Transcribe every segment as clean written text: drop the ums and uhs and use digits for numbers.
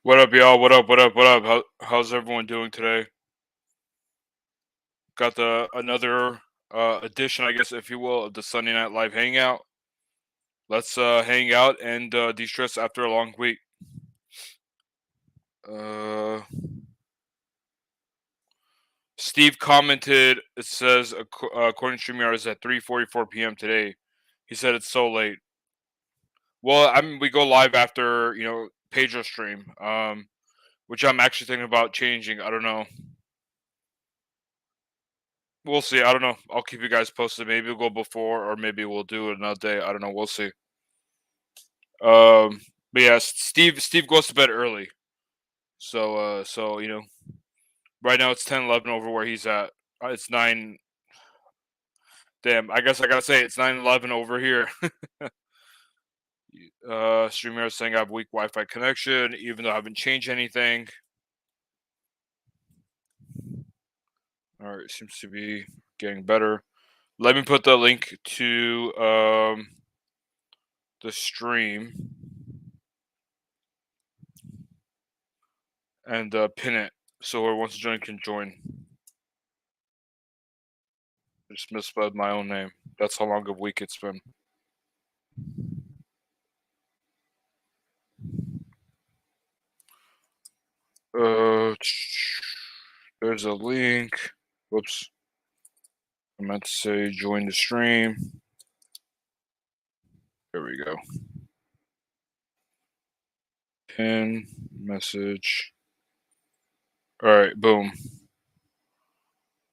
What up, y'all? What up? What up? What up? How's everyone doing today? Got the another edition, I guess, if you will, of the Sunday Night Live Hangout. Let's hang out and de-stress after a long week. Uh, Steve commented. It says according to StreamYard, it's at 3:44 p.m. today. He said it's so late. Well, I mean, we go live after Pedro stream, which I'm actually thinking about changing. I don't know. We'll see. I don't know. I'll keep you guys posted. Maybe we'll go before, or maybe we'll do it another day. I don't know. We'll see. But yeah, Steve goes to bed early, so right now it's 10:11 over where he's at. It's 9. Damn, I guess I gotta say it's 9:11 over here. Streamer is saying I have weak Wi-Fi connection, even though I haven't changed anything. All right, seems to be getting better. Let me put the link to the stream and pin it so whoever wants to join can join. I just misspelled my own name. That's how long of a week it's been. There's a link. Whoops. I meant to say join the stream. There we go. Pin message. All right, boom.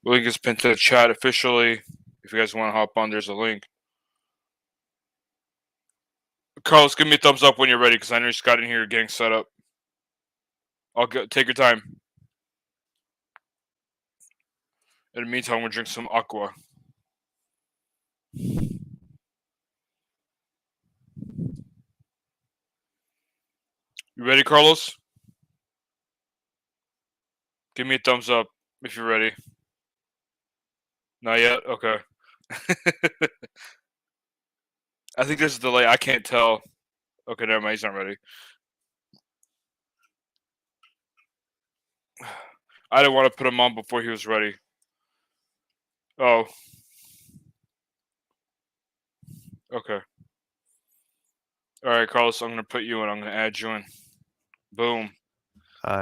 The link is pinned to the chat officially. If you guys want to hop on, there's a link. Carlos, give me a thumbs up when you're ready, because I know you just got in here getting set up. I'll go. Take your time. In the meantime, we'll drink some aqua. You ready, Carlos? Give me a thumbs up if you're ready. Not yet? Okay. I think there's a delay. I can't tell. Okay, never mind. He's not ready. I didn't want to put him on before he was ready. Oh. Okay. All right, Carlos, I'm going to put you in. I'm going to add you in. Boom.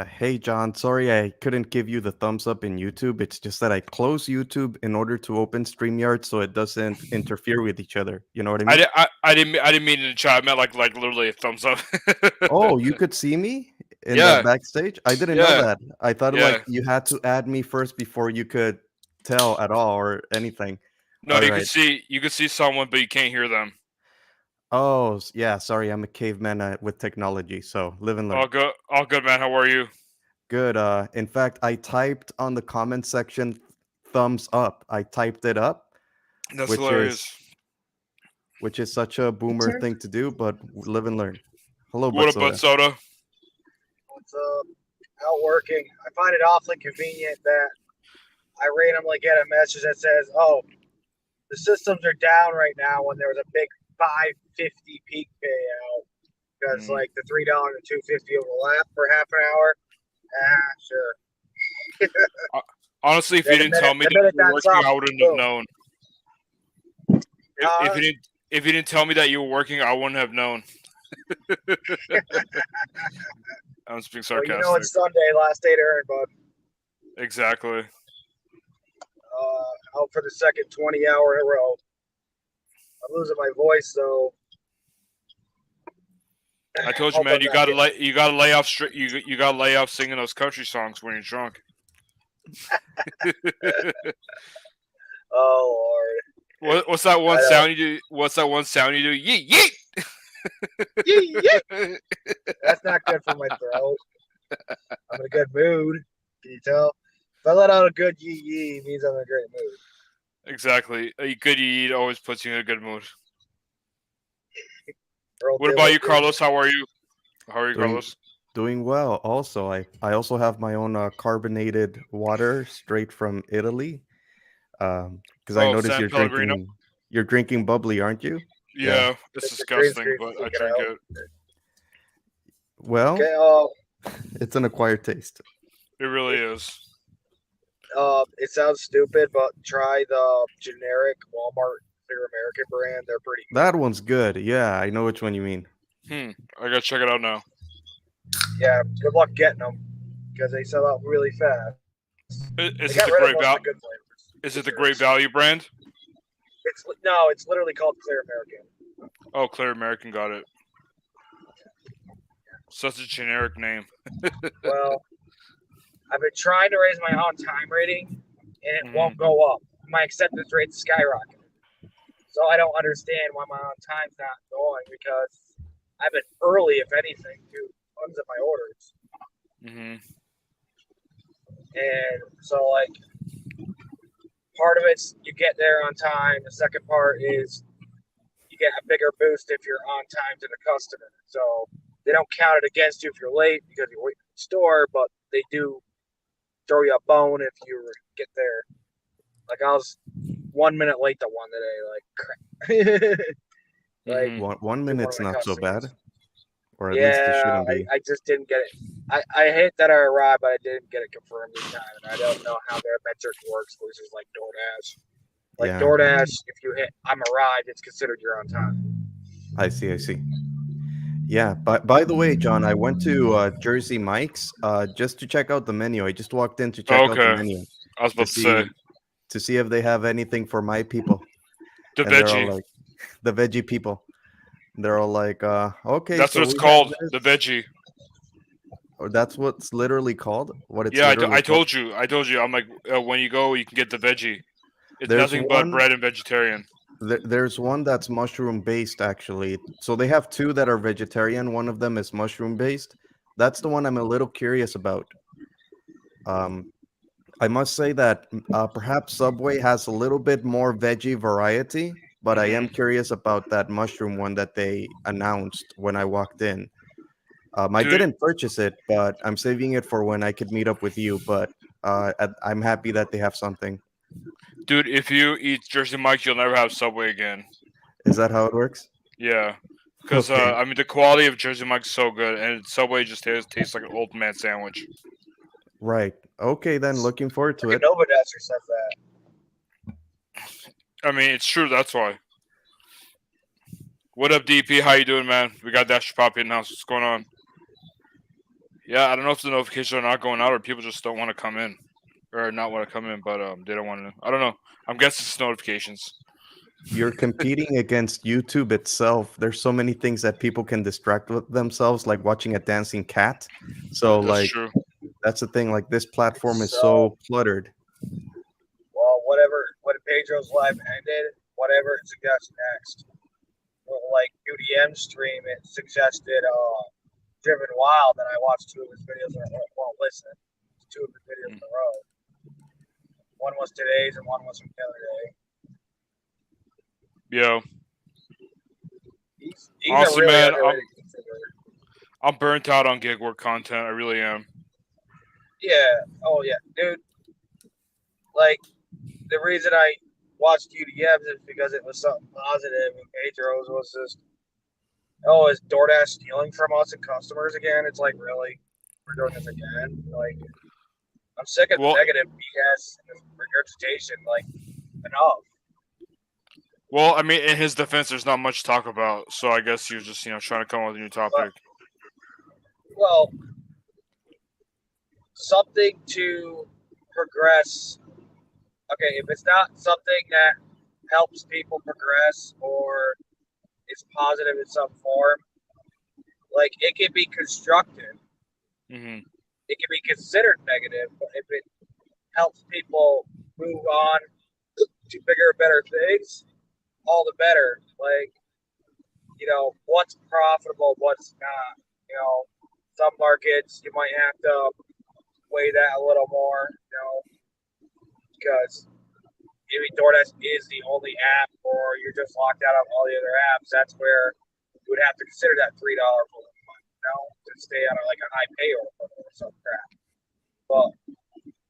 Hey, John. Sorry I couldn't give you the thumbs up in YouTube. It's just that I closed YouTube in order to open StreamYard so it doesn't interfere with each other. You know what I mean? I didn't mean in the chat. I meant like literally a thumbs up. Oh, you could see me in the Yeah. backstage? I didn't know that. I thought like you had to add me first before you could tell at all or anything. No, you could see someone, but you can't hear them. Oh, yeah. Sorry, I'm a caveman with technology, so live and learn. All good, man. How are you? Good. In fact, I typed on the comment section thumbs up. I typed it up. That's hilarious. Which is such a boomer thing to do, but live and learn. Hello, What up, Bud Soda? What's up? Out working. I find it awfully convenient that I randomly get a message that says, "Oh, the systems are down right now," when there was a big $5.50 peak payout because like the $3 and $2.50 overlap for half an hour. Sure. Honestly, if you didn't tell me that you were working, I wouldn't have known. If you didn't tell me that you were working, I wouldn't have known. I'm just being sarcastic. Well, you know it's Sunday, last day to earn, bud. Exactly. Out for the second 20-hour in a row. I'm losing my voice, though. I told you, man. You gotta lay off. You gotta lay off singing those country songs when you're drunk. Oh Lord. What's that one sound you do? What's that one sound you do? Yeet yeet. Yeet. That's not good for my throat. I'm in a good mood. Can you tell? If I let out a good yee yee, it means I'm in a great mood. Exactly. A good yee always puts you in a good mood. What about you, Carlos? How are you? Carlos? Doing well. Also, I also have my own carbonated water straight from Italy. Because I noticed you're drinking bubbly, aren't you? Yeah, it's disgusting, but I drink it. Well, okay, It's an acquired taste. It really is. It sounds stupid, but try the generic Walmart Clear American brand. They're pretty good. That one's good. Yeah, I know which one you mean. I gotta check it out now. Yeah, good luck getting them because they sell out really fast. Is it the Great Value? Is it the Great Value brand? It's literally called Clear American. Oh, Clear American, got it. Such a generic name. Well, I've been trying to raise my on-time rating, and it won't go up. My acceptance rate's skyrocketed. So I don't understand why my on-time's not going because I've been early, if anything, to tons of my orders. And so, like, part of it's you get there on time. The second part is you get a bigger boost if you're on time to the customer. So they don't count it against you if you're late because you're waiting at the store, but they do throw you a bone if you get there. Like I was 1 minute late to one today. Like, crap. 1 minute's not so bad. Or at least it shouldn't be. I just didn't get it. I hate that I arrived, but I didn't get it confirmed in time. And I don't know how their metric works versus like DoorDash. Like DoorDash, if you hit I'm arrived, it's considered you're on time. I see. Yeah, but by the way, John, I went to Jersey Mike's just to check out the menu. I just walked in to check out the menu. I was about to see if they have anything for my people. The veggie. Like, the veggie people. They're all like, okay. That's what it's called, the veggie. Or that's what's literally called? What it's I told you. I'm like, when you go, you can get the veggie. It's nothing but bread and vegetarian. There's one that's mushroom based, actually. So they have two that are vegetarian. One of them is mushroom based. That's the one I'm a little curious about. I must say that perhaps Subway has a little bit more veggie variety, but I am curious about that mushroom one that they announced when I walked in. I didn't purchase it, but I'm saving it for when I could meet up with you. But I'm happy that they have something. Dude, if you eat Jersey Mike's, you'll never have Subway again. Is that how it works? Yeah. Because, I mean, the quality of Jersey Mike's is so good, and Subway just tastes like an old man sandwich. Right. Okay, then. Looking forward to it. Nova Dasher says that. I mean, it's true. That's why. What up, DP? How you doing, man? We got Dasher Poppy in the house. What's going on? Yeah, I don't know if the notifications are not going out or people just don't want to come in. Or not want to come in, but they don't want to. I don't know. I'm guessing it's notifications. You're competing against YouTube itself. There's so many things that people can distract with themselves, like watching a dancing cat. So, that's true. That's the thing. Like, this platform is so cluttered. Well, when Pedro's live ended, whatever it suggests next. Well, like UDM stream, it suggested Driven Wild, and I watched two of his videos. Listen, two of his videos in a row. One was today's, and one was from the other day. Yo. He's honestly, really man, I'm burnt out on gig work content. I really am. Yeah. Oh, yeah. Dude, like, the reason I watched UDMs is because it was something positive, and Pedro's was just, is DoorDash stealing from us and customers again? It's like, really? We're doing this again? Like, I'm sick of negative BS and regurgitation. Like, enough. Well, I mean, in his defense, there's not much to talk about, so I guess you're just, trying to come up with a new topic. Well, something to progress. Okay, if it's not something that helps people progress or is positive in some form, like, it can be constructive. Mm-hmm. It can be considered negative, but if it helps people move on to bigger, better things, all the better. Like, what's profitable, what's not. Some markets you might have to weigh that a little more, because maybe DoorDash is the only app, or you're just locked out of all the other apps. That's where you would have to consider that $3 for a month, to stay out of like a high payout or some crap. But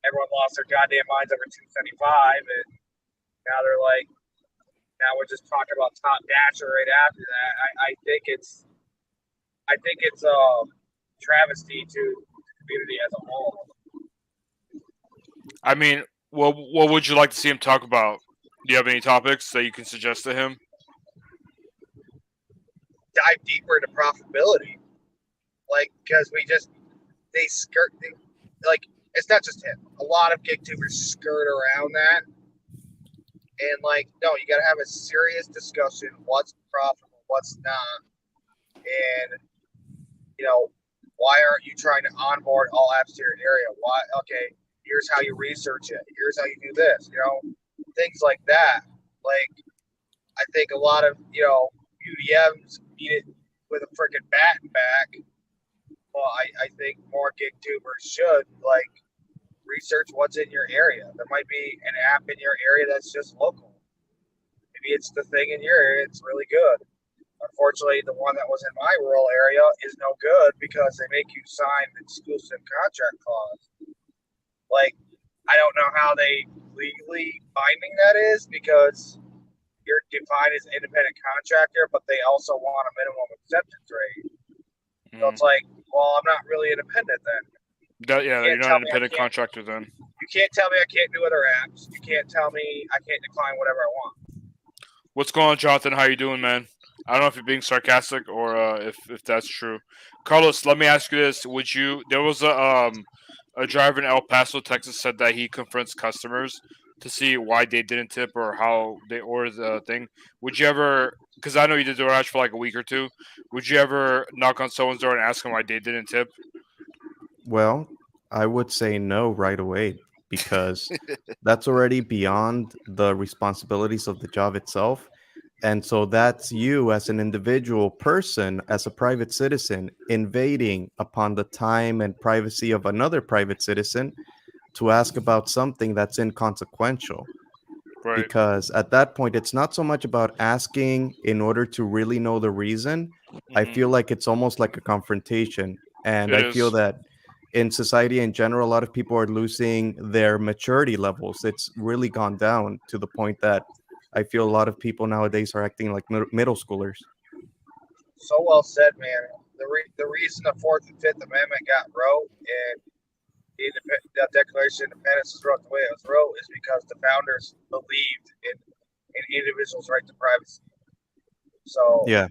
everyone lost their goddamn minds over $275, and now they're like, now we're just talking about Top Dasher right after that. I think it's a travesty to community as a whole. I mean, what would you like to see him talk about? Do you have any topics that you can suggest to him? Dive deeper into profitability, like because they skirt like it's not just him. A lot of gig tubers skirt around that, and like no, you got to have a serious discussion. What's profitable? What's not? And why aren't you trying to onboard all apps to your area? Why? Okay, here's how you research it. Here's how you do this. Things like that. Like I think a lot of UDMs beat it with a freaking bat and back. Well, I think more gig tubers should like research what's in your area. There might be an app in your area that's just local. Maybe it's the thing in your area. It's really good. Unfortunately, the one that was in my rural area is no good because they make you sign an exclusive contract clause. Like, I don't know how they legally binding that is because you're defined as an independent contractor, but they also want a minimum acceptance rate. So it's like, well, I'm not really independent then. You're not an independent contractor then. You can't tell me I can't do other apps. You can't tell me I can't decline whatever I want. What's going on, Jonathan? How you doing, man? I don't know if you're being sarcastic or if that's true. Carlos, let me ask you this: There was a driver in El Paso, Texas, said that he confronts customers to see why they didn't tip or how they ordered the thing. Would you ever? Because I know you did DoorDash for like a week or two. Would you ever knock on someone's door and ask them why they didn't tip? Well, I would say no right away because that's already beyond the responsibilities of the job itself. And so that's you as an individual person, as a private citizen, invading upon the time and privacy of another private citizen to ask about something that's inconsequential. Right. Because at that point, it's not so much about asking in order to really know the reason. I feel like it's almost like a confrontation. And I feel that in society in general, a lot of people are losing their maturity levels. It's really gone down to the point that I feel a lot of people nowadays are acting like middle schoolers. So well said, man. The reason the Fourth and Fifth Amendment got wrote and the Declaration of Independence was wrote the way it was wrote is because the founders believed in individuals' right to privacy. So yeah,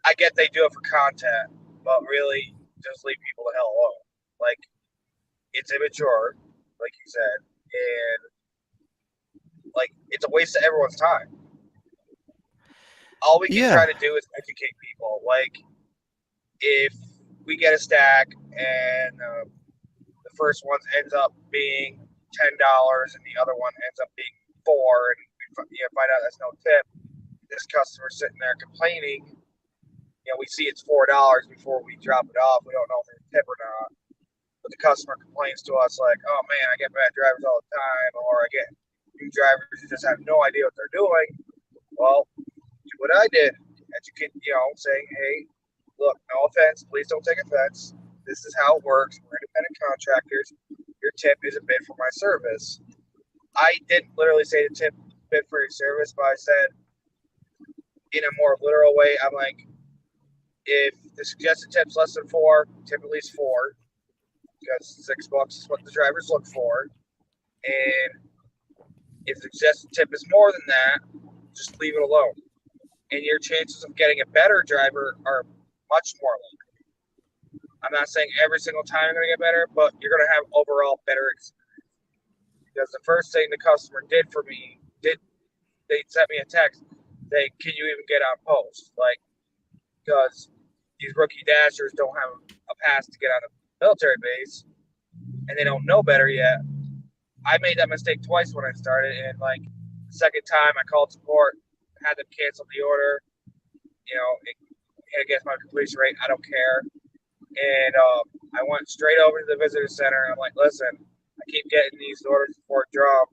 I get they do it for content, but really just leave people the hell alone. Like it's immature, like you said, and like it's a waste of everyone's time. All we can try to do is educate people. Like if we get a stack and the first one ends up being $10 and the other one ends up being $4, and we find out that's no tip, this customer sitting there complaining. We see it's $4 before we drop it off. We don't know if it's a tip or not. But the customer complains to us like, "Oh man, I get bad drivers all the time," or "I get new drivers who just have no idea what they're doing." Well, do what I did. Educate, saying, "Hey, look, no offense. Please don't take offense. This is how it works. We're independent contractors. Your tip is a bid for my service." I didn't literally say the tip bid for your service, but I said in a more literal way, I'm like, if the suggested tip's less than 4, tip at least 4, because $6 is what the drivers look for. And if the suggested tip is more than that, just leave it alone. And your chances of getting a better driver are much more likely. I'm not saying every single time you're going to get better, but you're going to have overall better experience. Because the first thing the customer did for me, they sent me a text saying, "Can you even get on post?" Like, because these rookie dashers don't have a pass to get on the military base, and they don't know better yet. I made that mistake twice when I started, and like the second time I called support, had them cancel the order. Against my completion rate, I don't care. And I went straight over to the visitor center. And I'm like, "Listen, I keep getting these orders before drum.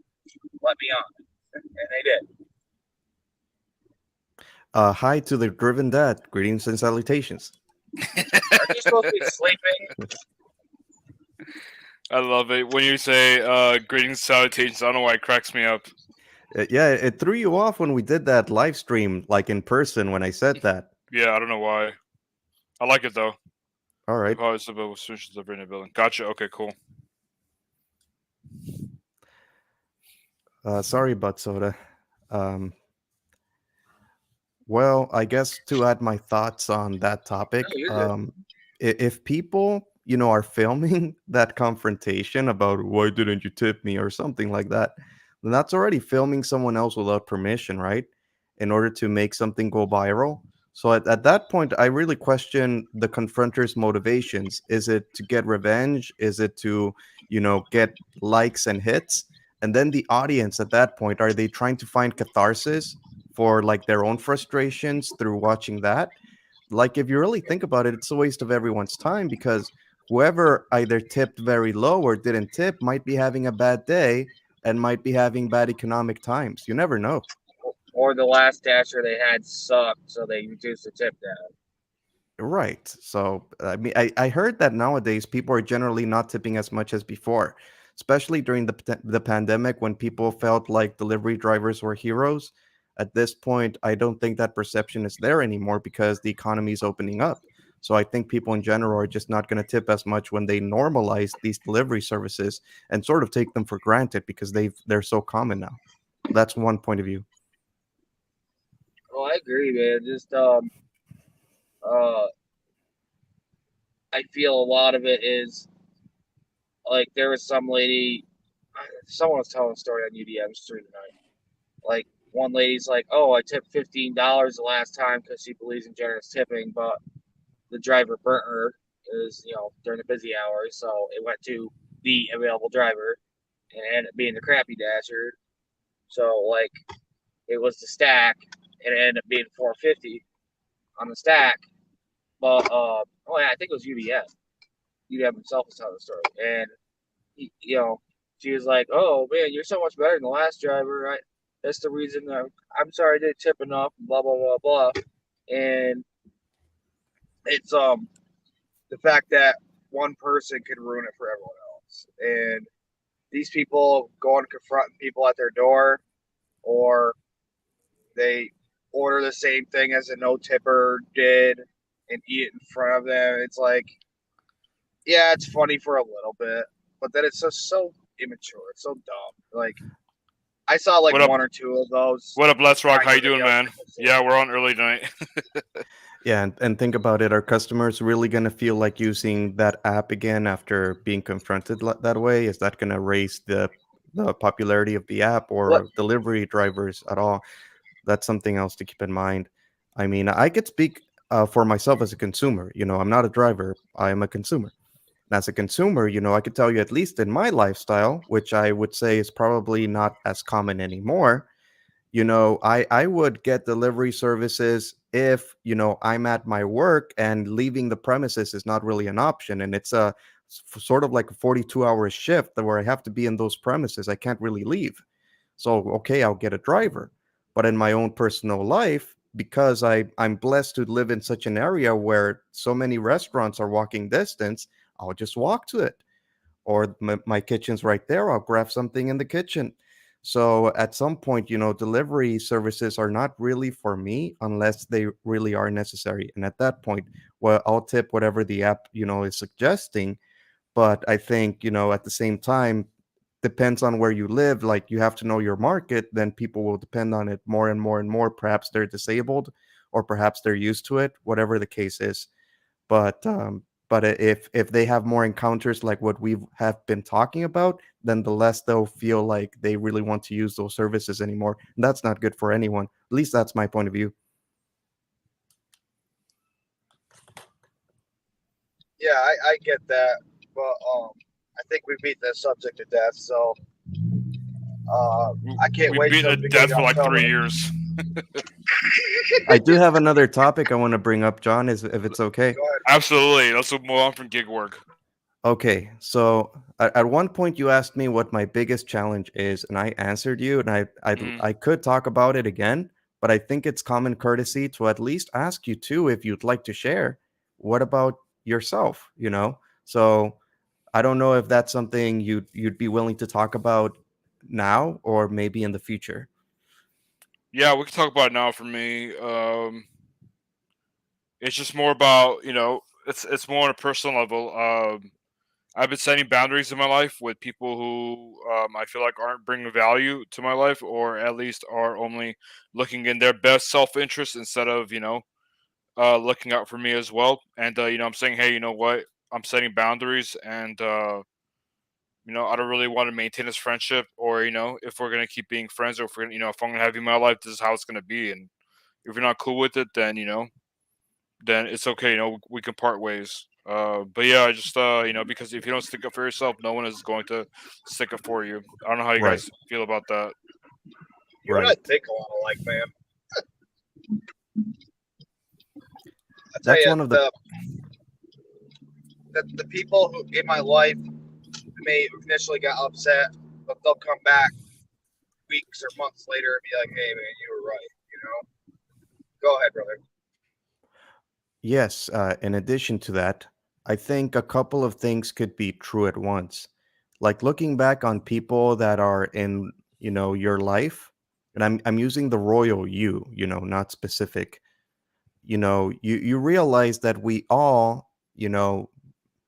Let me on," and they did. Hi to the driven dad. Greetings and salutations. Aren't you supposed to be sleeping? I love it when you say greetings and salutations. I don't know why it cracks me up. Yeah, it threw you off when we did that live stream, like in person, when I said that. Yeah, I don't know why. I like it though. All The right. policy with solutions of in the building. Gotcha. Okay, cool. Sorry about soda. Um, well, I guess to add my thoughts on that No, topic, you're good. if people, are filming that confrontation about why didn't you tip me or something like that, then that's already filming someone else without permission, right? In order to make something go viral. So at that point, I really question the confronter's motivations. Is it to get revenge? Is it to, get likes and hits? And then the audience at that point, are they trying to find catharsis for like their own frustrations through watching that? Like, if you really think about it, it's a waste of everyone's time because whoever either tipped very low or didn't tip might be having a bad day and might be having bad economic times. You never know. Or the last dasher they had sucked, so they reduced the tip down. Right. So, I mean, I heard that nowadays people are generally not tipping as much as before, especially during the pandemic when people felt like delivery drivers were heroes. At this point, I don't think that perception is there anymore because the economy is opening up. So I think people in general are just not going to tip as much when they normalize these delivery services and sort of take them for granted because they're so common now. That's one point of view. Oh, I agree, man. Just I feel a lot of it is like there was some lady, someone was telling a story on UDM stream tonight. Like one lady's like, "Oh, I tipped $15 the last time because she believes in generous tipping, but the driver burnt her. It was during the busy hours, so it went to the available driver and it ended up being the crappy dasher. So like it was the stack, and it ended up being 450 on the stack. But oh yeah, I think it was UDM. UDM himself was telling the story, and he, she was like, "Oh man, you're so much better than the last driver. Right? That's the reason I'm sorry I didn't tip enough." Blah blah blah blah, and it's the fact that one person could ruin it for everyone else, and these people go and confront people at their door, or they order the same thing as a no tipper did and eat it in front of them. It's like, yeah, it's funny for a little bit, but then it's just so immature. It's so dumb. Like I saw like What up? one or two of those. What up, Let's Rock? How you Tiger doing, videos. man? Yeah, we're on early tonight. Yeah, and think about it. Are customers really going to feel like using that app again after being confronted that way? Is that going to raise the popularity of the app or What? of delivery drivers at all? That's something else to keep in mind. I mean, I could speak for myself as a consumer. I'm not a driver. I am a consumer. And as a consumer, I could tell you at least in my lifestyle, which I would say is probably not as common anymore. I would get delivery services if, I'm at my work and leaving the premises is not really an option. And it's sort of like a 42-hour shift where I have to be in those premises. I can't really leave. So, okay, I'll get a driver. But in my own personal life, because I'm blessed to live in such an area where so many restaurants are walking distance, I'll just walk to it, or my kitchen's right there. I'll grab something in the kitchen. So at some point, delivery services are not really for me unless they really are necessary. And at that point, well, I'll tip whatever the app, is suggesting. But I think, at the same time, depends on where you live. Like, you have to know your market, then people will depend on it more and more and more. Perhaps they're disabled or perhaps they're used to it, whatever the case is. But if they have more encounters like what we have been talking about, then the less they'll feel like they really want to use those services anymore. And that's not good for anyone. At least that's my point of view. Yeah, I get that, but I think we beat this subject to death. So I can't We wait beat till to the beginning death for of like 3 October. years. I do have another topic I want to bring up, John, is if it's okay. Go ahead. Absolutely. Let's move on from gig work. Okay, so at one point you asked me what my biggest challenge is, and I answered you, and I could talk about it again, but I think it's common courtesy to at least ask you too if you'd like to share. What about yourself? So I don't know if that's something you'd be willing to talk about now or maybe in the future. Yeah, we can talk about it now for me. It's just more about, it's more on a personal level. I've been setting boundaries in my life with people who I feel like aren't bringing value to my life, or at least are only looking in their best self interest instead of looking out for me as well. And I'm saying, hey, you know what? I'm setting boundaries, and I don't really want to maintain this friendship, or if we're gonna keep being friends, or if we're if I'm gonna have you in my life, this is how it's gonna be. And if you're not cool with it, then then it's okay. We can part ways. But yeah, I just because if you don't stick up for yourself, no one is going to stick up for you. I don't know how you Right. guys feel about that. You and I Right. think a lot alike, man. I tell That's you, one of the the people who in my life may initially got upset, but they'll come back weeks or months later and be like, "Hey, man, you were right." Go ahead, brother. yes. In addition to that, I think a couple of things could be true at once. Like looking back on people that are in your life, and I'm using the royal you, not specific. You realize that we all,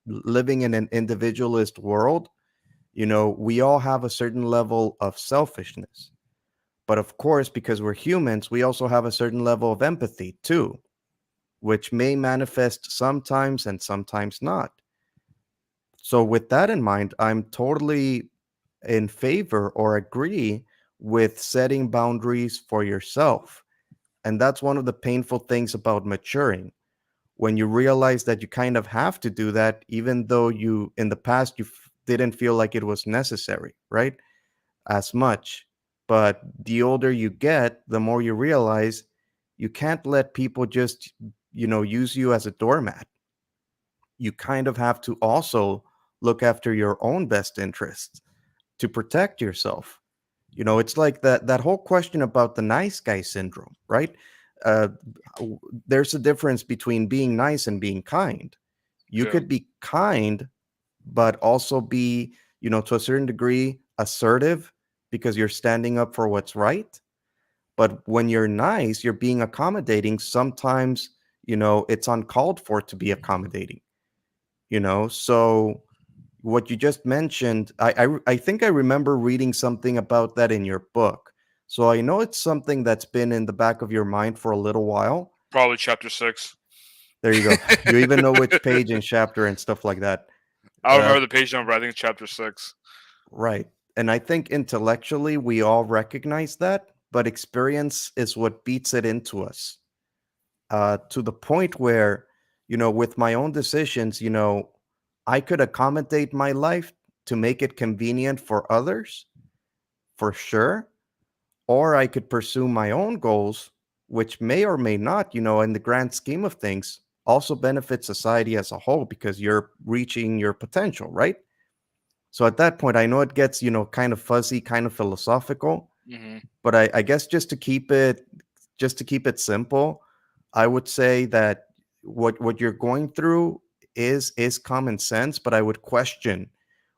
living in an individualist world, we all have a certain level of selfishness. But of course, because we're humans, we also have a certain level of empathy too, which may manifest sometimes and sometimes not. So, with that in mind, I'm totally in favor or agree with setting boundaries for yourself. And that's one of the painful things about maturing. When you realize that you kind of have to do that, even though in the past, didn't feel like it was necessary, right? As much. But the older you get, the more you realize you can't let people just, use you as a doormat. You kind of have to also look after your own best interests to protect yourself. It's like that whole question about the nice guy syndrome, right? Uh, there's a difference between being nice and being kind. You Yeah, could be kind, but also be, to a certain degree, assertive because you're standing up for what's right. But when you're nice, you're being accommodating. Sometimes, it's uncalled for to be accommodating, So what you just mentioned, I think I remember reading something about that in your book. So I know it's something that's been in the back of your mind for a little while. probably chapter 6. There you go. You even know which page and chapter and stuff like that. I don't Uh, remember the page number. I think it's chapter 6. right. And I think intellectually we all recognize that, but experience is what beats it into us. To the point where, with my own decisions, I could accommodate my life to make it convenient for others, for sure. Or I could pursue my own goals, which may or may not, in the grand scheme of things, also benefit society as a whole because you're reaching your potential, right? So at that point, I know it gets, kind of fuzzy, kind of philosophical, Hmm. but I guess just to keep it simple, I would say that what you're going through is common sense, but I would question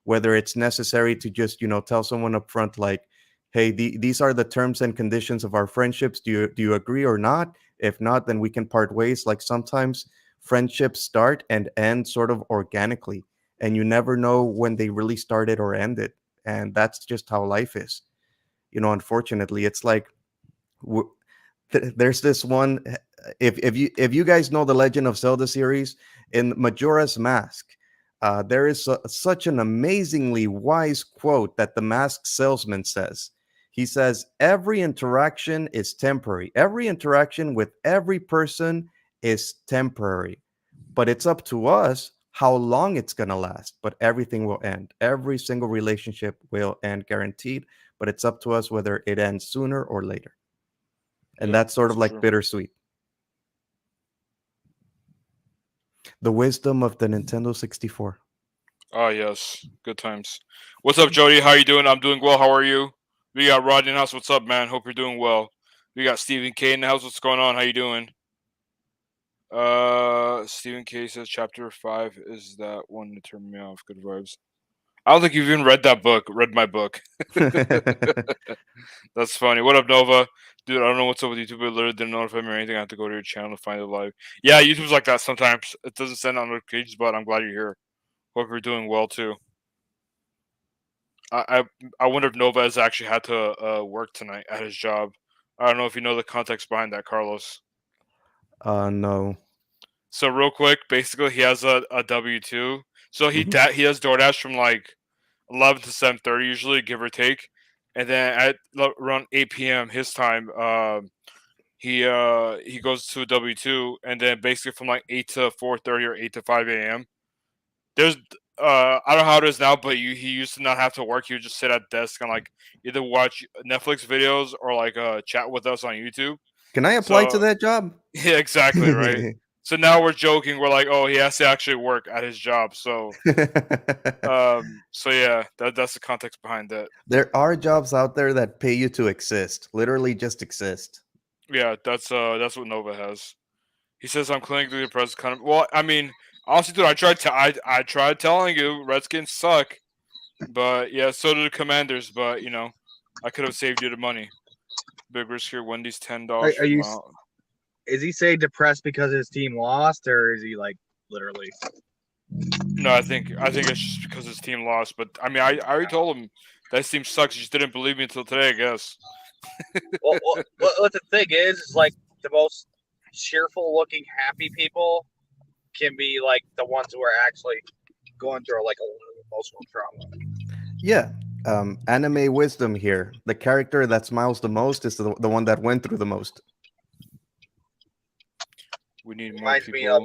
whether it's necessary to just tell someone up front like, hey, these are the terms and conditions of our friendships. Do you agree or not? If not, then we can part ways. Like sometimes friendships start and end sort of organically, and you never know when they really started or ended, and that's just how life is. Unfortunately, it's like w- there's this one. If you guys know the Legend of Zelda series, in Majora's Mask, there is such an amazingly wise quote that the mask salesman says. He says, "Every interaction is temporary. Every interaction with every person is temporary, but it's up to us how long it's gonna last. But everything will end. Every single relationship will end, guaranteed. But it's up to us whether it ends sooner or later." And Yep, that's sort that's of like true. bittersweet. The wisdom of the Nintendo 64. Oh yes, good times. What's up, Jody? How you doing? I'm doing well. How are you? We got Rodney in the house. What's up, man? Hope you're doing well. We got Stephen K in the house. What's going on? How you doing? Stephen K says chapter 5 is that one to turn me off. Good vibes. I don't think you've even read that book. Read my book. That's funny. What up, Nova? Dude, I don't know what's up with YouTube. It literally didn't notify me or anything. I have to go to your channel to find it live. Yeah, YouTube's like that sometimes. It doesn't send out notifications, but I'm glad you're here. Hope you're doing well too. I wonder if Nova has actually had to work tonight at his job. I don't know if you know the context behind that, Carlos. No. So real quick, basically he has a W-2. So he Mhm. he does DoorDash from like 11 to 7:30 usually, give or take. And then at around 8 p.m. his time, he goes to a W-2, and then basically from like 8 to 4:30 or 8 to 5 a.m. There's I don't know how it is now, but he used to not have to work. He would just sit at desk and like either watch Netflix videos or like chat with us on YouTube. Can I apply to So that job? yeah, exactly right. So now we're joking. We're like, oh, he has to actually work at his job. So yeah, that's the context behind that. There are jobs out there that pay you to exist, literally just exist. Yeah, that's what Nova has. He says I'm clinically depressed. Kind of. Well, I mean, honestly, dude, I tried telling you Redskins suck, but yeah, so do the Commanders. But I could have saved you the money. Big risk here. Wendy's $10 Are you? from out. Is he saying depressed because his team lost, or is he like literally? No, I think it's just because his team lost. But I mean, I already told him that his team sucks. He just didn't believe me until today, I guess. Well, what the thing is like the most cheerful looking, happy people can be like the ones who are actually going through like a lot of emotional trauma. Yeah. Anime wisdom here. The character that smiles the most is the one that went through the most. We need more Reminds people. me of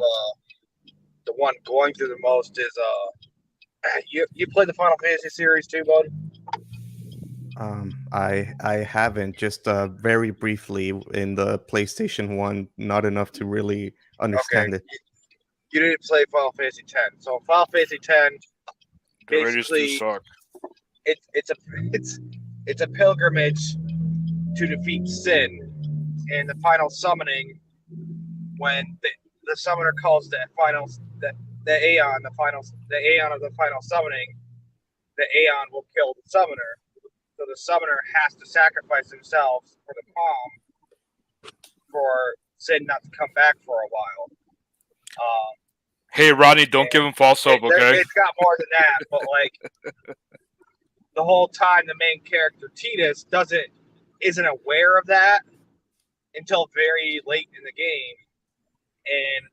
the one going through the most is you played the Final Fantasy series too, bud? I haven't, just very briefly in the PlayStation 1, not enough to really understand Okay, it. you didn't play Final Fantasy X. So Final Fantasy X, The Raiders do basically, suck. it's a pilgrimage to defeat sin, and the final summoning when the summoner calls the final the Aeon the Aeon of the final summoning, the Aeon will kill the summoner. So the summoner has to sacrifice himself for the palm for sin not to come back for a while. Hey, Rodney, don't give him false hope, okay? It's got more than that, but like the whole time the main character Tidus isn't aware of that until very late in the game, and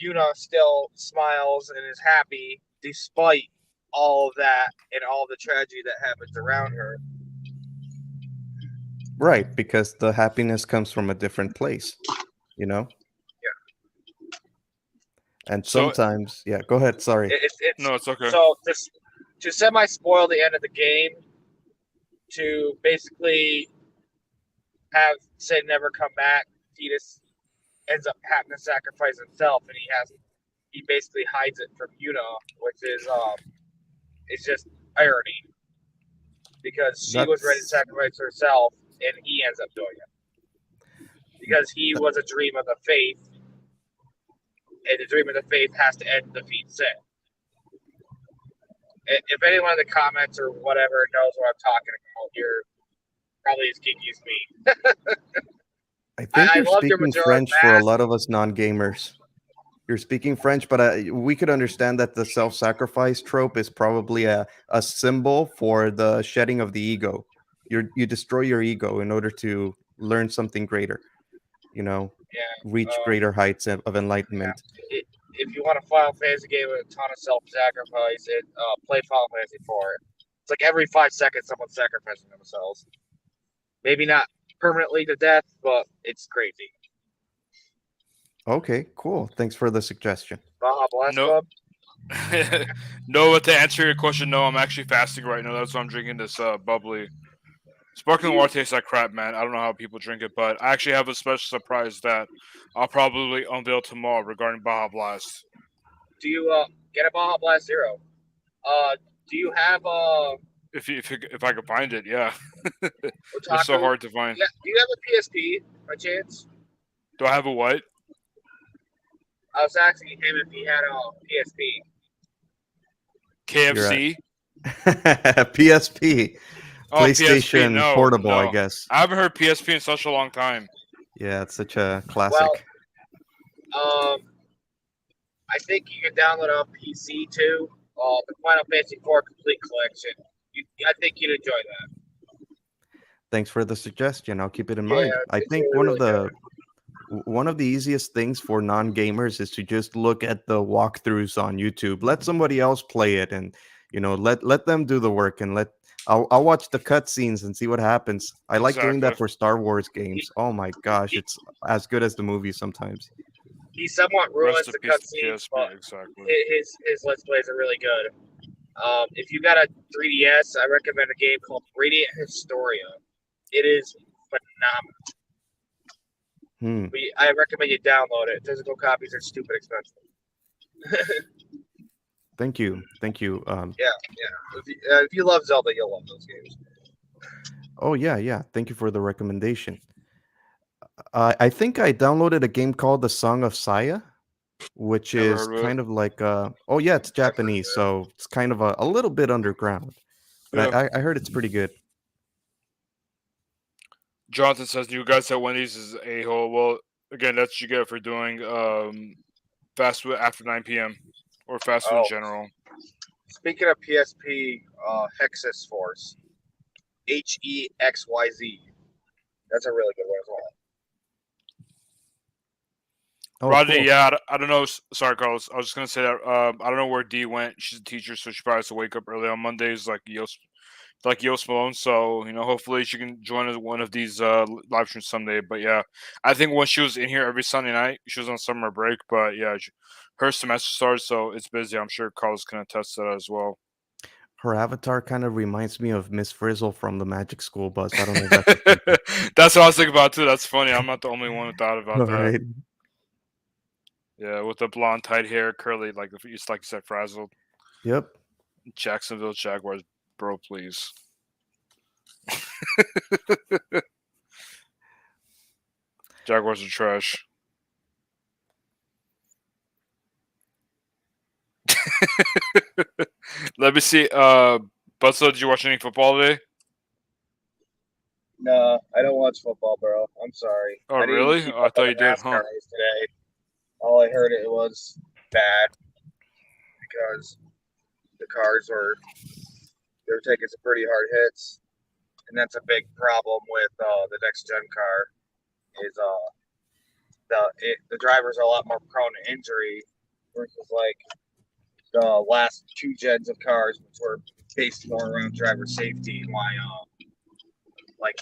Yuna still smiles and is happy despite all of that and all the tragedy that happens around her. Right, because the happiness comes from a different place, you know? Yeah. And So- sometimes, yeah, go ahead, sorry. No, it's okay. So to semi-spoil the end of the game, to basically have Sid never come back, Tidus ends up having to sacrifice himself, and he basically hides it from Yuna, which is it's just irony because she was ready to sacrifice herself, and he ends up doing it because he was a dream of the faith, and the dream of the faith has to end defeat sin. If anyone in the comments or whatever knows what I'm talking about, you're probably as geeky as me. I think you're love your speaking Majora's French for a Mask. lot of us non-gamers. You're speaking French, but we could understand that the self-sacrifice trope is probably a symbol for the shedding of the ego. You destroy your ego in order to learn something greater, reach greater heights of enlightenment. Yeah. If you want a Final Fantasy game with a ton of self-sacrifice, play Final Fantasy 4. It's like every 5 seconds someone's sacrificing themselves. Maybe not permanently to death, but it's crazy. Okay, cool. Thanks for the suggestion. Baja Blast No. Club? No, but to answer your question, no, I'm actually fasting right now. That's why I'm drinking this bubbly. Sparkling water tastes like crap, man. I don't know how people drink it, but I actually have a special surprise that I'll probably unveil tomorrow regarding Baja Blast. Do you get a Baja Blast Zero? Do you have If I could find it, yeah. Otaku? It's so hard to find. Yeah, do you have a PSP by chance? Do I have a what? I was asking him if he had a PSP. KFC. PSP, Oh, PSP. PlayStation No, Portable, I no. guess. I haven't heard PSP in such a long time. Yeah, it's such a classic. Well, I think you can download it on PC too. The Final Fantasy IV Complete Collection. I think you'd enjoy that. Thanks for the suggestion. I'll keep it in Yeah, mind. I it's think really, really one of the easiest things for non-gamers is to just look at the walkthroughs on YouTube. Let somebody else play it, and let them do the work, and I'll watch the cutscenes and see what happens. I like doing that Exactly. for Star Wars games. Oh my gosh, it's as good as the movie sometimes. He somewhat ruins Rest in the peace to cutscenes, PSP. but Exactly. his Let's Plays are really good. If you got a 3DS, I recommend a game called Radiant Historia. It is phenomenal. I recommend you download it. Physical copies are stupid expensive. Thank you. Yeah. If you love Zelda, you'll love those games. Oh yeah. Thank you for the recommendation. I think I downloaded a game called The Song of Saya, which Never is heard of it. kind of like it's Japanese, so it's kind of a little bit underground. But Yeah. I heard it's pretty good. Jonathan says you guys at Wendy's is a hole. Well, again, that's what you get for doing fast food after 9 p.m. or fast food in general. Speaking of PSP, Hexus Force, HEXYZ. That's a really good one as well. Oh, Rodney, cool. yeah, I don't know. Sorry, Carlos. I was just gonna say that. I don't know where Dee went. She's a teacher, so she probably has to wake up early on Mondays, like Yost Malone. So hopefully she can join us one of these live streams someday. But yeah, I think when she was in here every Sunday night, she was on summer break. But yeah, her semester started, so it's busy. I'm sure Carlos can attest to that as well. Her avatar kind of reminds me of Miss Frizzle from the Magic School Bus. I don't know if that's That's what I was thinking about too. That's funny. I'm not the only one who thought about that. right. Yeah, with the blonde, tight hair, curly, like you said, frazzled. Yep. Jacksonville Jaguars, bro, please. Jaguars are trash. Let me see. Buzzo, did you watch any football today? No, I don't watch football, bro. I'm sorry. Oh, I didn't really? keep Oh, I up thought on you the did, NASCAR huh? race today. All I heard it was bad because the cars they were taking some pretty hard hits, and that's a big problem with the next gen car. Is the drivers are a lot more prone to injury versus like the last two gens of cars, which were based more around driver safety and why like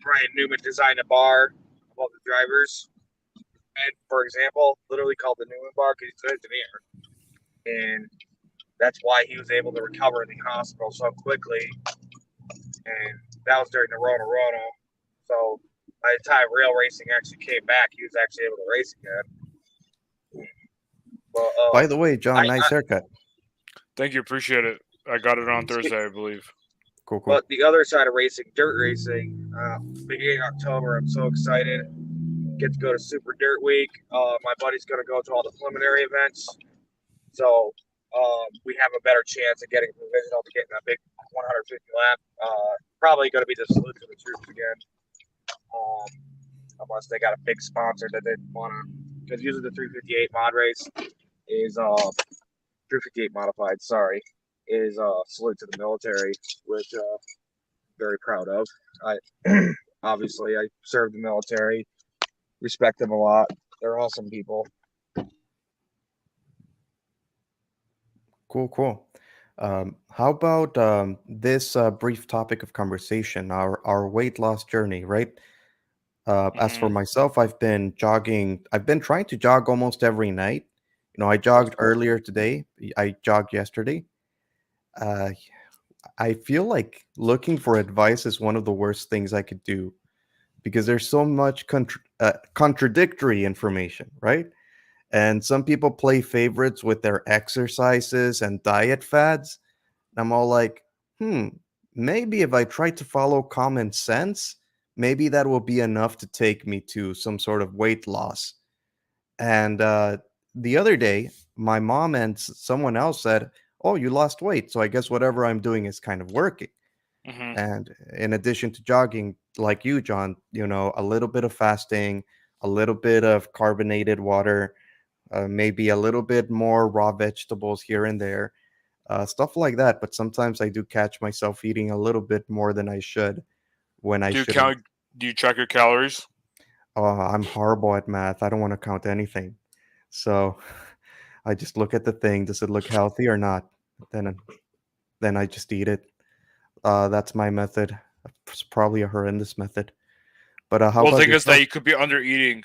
Brian Newman designed a bar above the drivers. And for example, literally called the Newman bar because he's an engineer. And that's why he was able to recover in the hospital so quickly. And that was during the Rona Rona. So by the time rail racing actually came back, he was actually able to race again. Well, By the way, John, nice haircut. Thank you, appreciate it. I got it on Thursday, I believe. Cool. But the other side of racing, dirt racing, beginning of October, I'm so excited. Get to go to Super Dirt Week. My buddy's going to go to all the preliminary events. So we have a better chance of getting a provisional to get in that big 150 lap. Probably going to be the salute to the troops again. Unless they got a big sponsor that they want to. Because usually the 358 mod race is 358 modified, sorry, is salute to the military, which very proud of. Obviously I served the military, respect them a lot. They're awesome people. Cool. How about this brief topic of conversation, our weight loss journey, right? As for myself, I've been jogging. I've been trying to jog almost every night. I jogged earlier today. I jogged yesterday. I feel like looking for advice is one of the worst things I could do because there's so much contradictory information, right? And some people play favorites with their exercises and diet fads. I'm all like, maybe if I try to follow common sense, maybe that will be enough to take me to some sort of weight loss. And the other day, my mom and someone else said, oh, you lost weight, so I guess whatever I'm doing is kind of working. Mm-hmm. And in addition to jogging, like you, John, a little bit of fasting, a little bit of carbonated water, maybe a little bit more raw vegetables here and there, stuff like that. But sometimes I do catch myself eating a little bit more than I should when I Do you shouldn't. count? Do you track your calories? I'm horrible at math. I don't want to count anything. So I just look at the thing. Does it look healthy or not? Then, then I just eat it. That's my method. It's probably a horrendous method. But how Well, the about thing is that yourself? you could be under eating,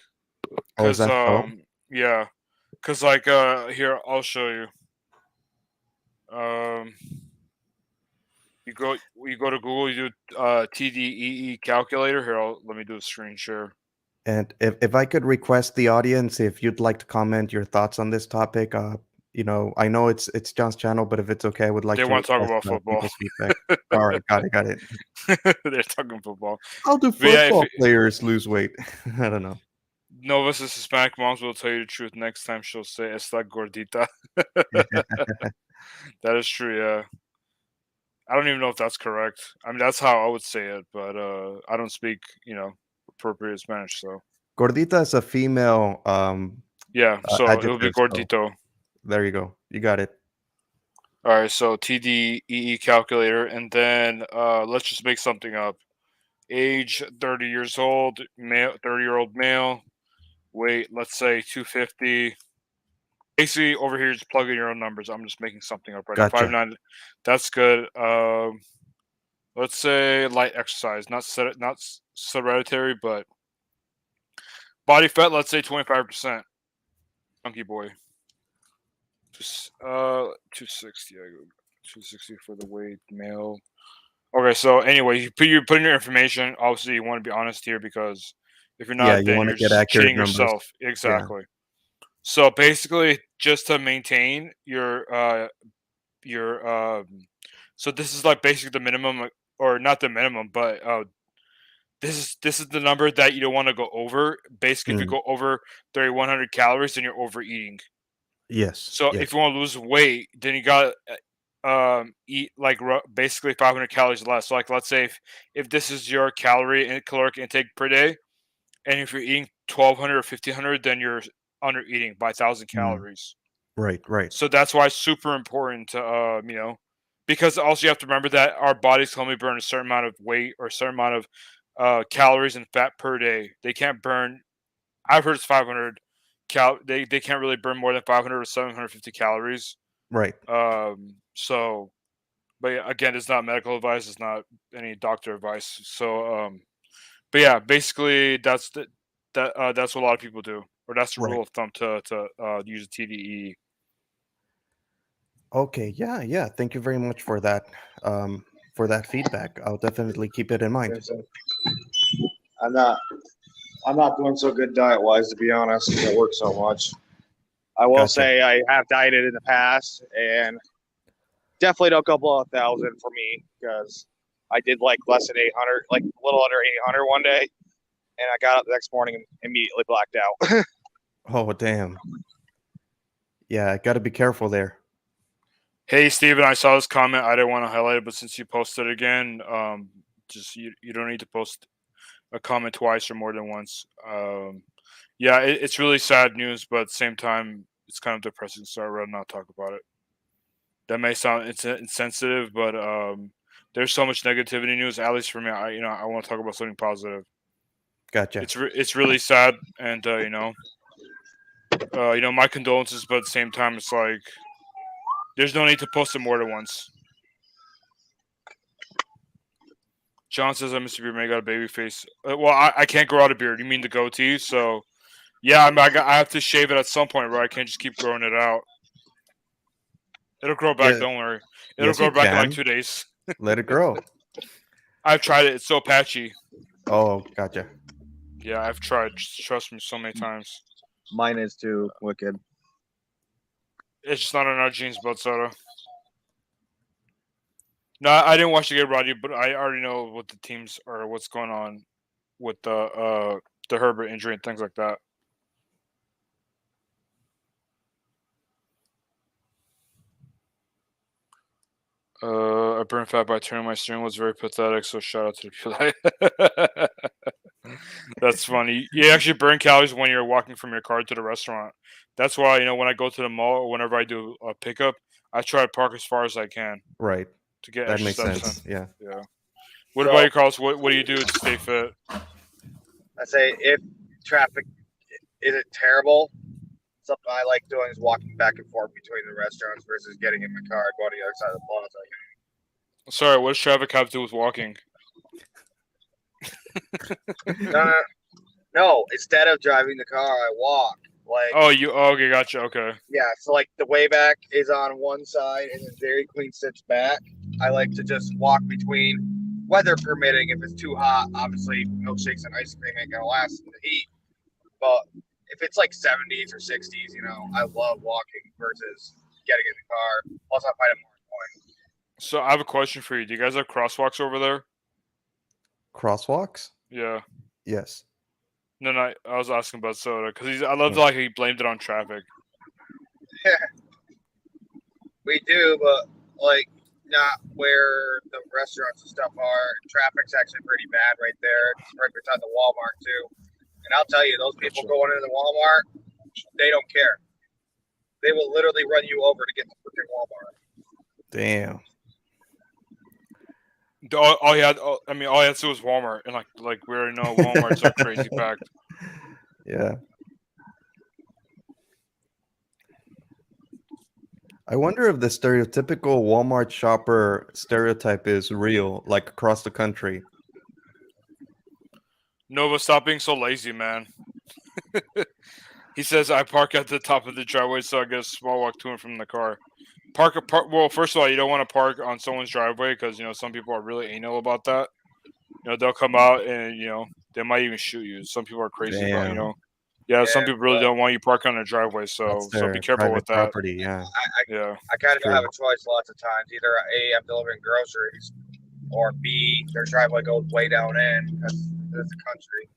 Oh, is cause that so? yeah, cause like here I'll show you. Um, you go to Google, you do TDEE calculator. Here, let me do a screen share. And if I could request the audience, if you'd like to comment your thoughts on this topic, I know it's John's channel, but if it's okay, I would like They to want to talk request about football. people's feedback. All right, got it. They're talking football. How do But yeah, if football players lose weight? I don't know. Nova's Hispanic moms will tell you the truth. Next time she'll say "Está gordita." That is true. Yeah, I don't even know if that's correct. I mean, that's how I would say it, but I don't speak, appropriate Spanish. So Gordita is a female yeah, so it would be adjective. So gordito. there you go. You got it. All right, so TDEE calculator, and then let's just make something up. Age 30 years old, male, 30-year-old male. Weight, let's say 250. Basically, over here, just plug in your own numbers. I'm just making something up right now. Gotcha. 5'9". That's good. Let's say light exercise, not hereditary, but body fat. Let's say 25%. Chunky boy. Just 260. 260 for the weight, male. Okay, so anyway, you put in your information. Obviously, you want to be honest here because if you're Yeah, not, you then want you're to get just accurate cheating numbers. yourself. Yeah. Exactly. So basically, just to maintain so this is like basically the minimum, or not the minimum, but this is the number that you don't want to go over. Basically, if you Mm, go over 3,100 calories, then you're overeating. yes. So Yes. if you want to lose weight, then you got to eat like basically 500 calories less. So like let's say if this is your calorie and caloric intake per day, and if you're eating 1,200 or 1,500, then you're under eating by 1,000 Mm, calories. right. Right. So that's why it's super important to because also you have to remember that our bodies can only burn a certain amount of weight or a certain amount of calories and fat per day. They can't burn. I've heard it's 500 They can't really burn more than 500 or 750 calories. Right. So, but yeah, again, it's not medical advice. It's not any doctor advice. So, but yeah, basically that's what a lot of people do, or that's the Right. rule of thumb to use a TDE. Okay. Yeah. Yeah. Thank you very much for that feedback. I'll definitely keep it in mind. I'm not. I'm not doing so good diet wise, to be honest. 'Cause I work so much. I will Gotcha. say I have dieted in the past, and definitely don't go below 1,000 for me because I did like less than 800, like a little under 800 one day, and I got up the next morning and immediately blacked out. Oh, damn. Yeah, I got to be careful there. Hey Steven, I saw this comment. I didn't want to highlight it, but since you posted it again, just you don't need to post a comment twice or more than once. Yeah, it's really sad news, but at the same time, it's kind of depressing. So I'd rather not talk about it. That may sound insensitive, but there's so much negativity news. At least for me, I want to talk about something positive. Gotcha. It's really sad, and my condolences. But at the same time, it's like there's no need to post it more than once. John says I Mr. Beard may got a baby face. Well, I can't grow out a beard. You mean the goatee? So yeah, I have to shave it at some point, right? I can't just keep growing it out. It'll grow back. Yeah. Don't worry. It'll Yes, you grow back in like can. 2 days. Let it grow. I've tried it. It's so patchy. Oh, gotcha. Yeah, I've tried. Just trust me, so many times. Mine is too wicked. It's just not in our genes, blood soda. No, I didn't watch the game, Roddy, but I already know what the teams or what's going on with the Herbert injury and things like that. I burned fat by turning my steering was very pathetic. So shout out to the people. That's funny. You actually burn calories when you're walking from your car to the restaurant. That's why when I go to the mall or whenever I do a pickup, I try to park as far as I can Right. to get That extra makes steps sense. in. Yeah. Yeah. What So, about you, Carlos? What do you do to stay fit? I say if traffic isn't terrible, something I like doing is walking back and forth between the restaurants versus getting in my car and going to the other side of the plaza. Sorry, what does traffic have to do with walking? No, instead of driving the car, I walk. Like, Okay, gotcha. Okay. yeah, so like the way back is on one side and then Dairy Queen sits back. I like to just walk between, weather permitting. If it's too hot, obviously milkshakes and ice cream ain't gonna last in the heat. But if it's like 70s or 60s, I love walking versus getting in the car. Plus, I find it more annoying. So I have a question for you. Do you guys have crosswalks over there? Crosswalks? Yeah. Yes. No, I was asking about soda because I love Oh. he blamed it on traffic. We do, but like not where the restaurants and stuff are. Traffic's actually pretty bad right there. It's right beside the Walmart too. And I'll tell you, those people Gotcha. going into the Walmart, they don't care. They will literally run you over to get to freaking Walmart. Damn. All he had to do was Walmart, and like we already know Walmarts are crazy packed. Yeah. I wonder if the stereotypical Walmart shopper stereotype is real, like across the country. Nova, stop being so lazy, man. He says I park at the top of the driveway so I get a small walk to and from the car. Well, first of all, you don't want to park on someone's driveway because some people are really anal about that. They'll come out and they might even shoot you. Some people are crazy about Damn. Yeah, some people really don't want you parking on their driveway, That's so their be careful private with that. property, yeah. Yeah. I kind of It's don't have true. a choice lots of times. Either A, I'm delivering groceries, or B, their driveway goes way down in because it's a country.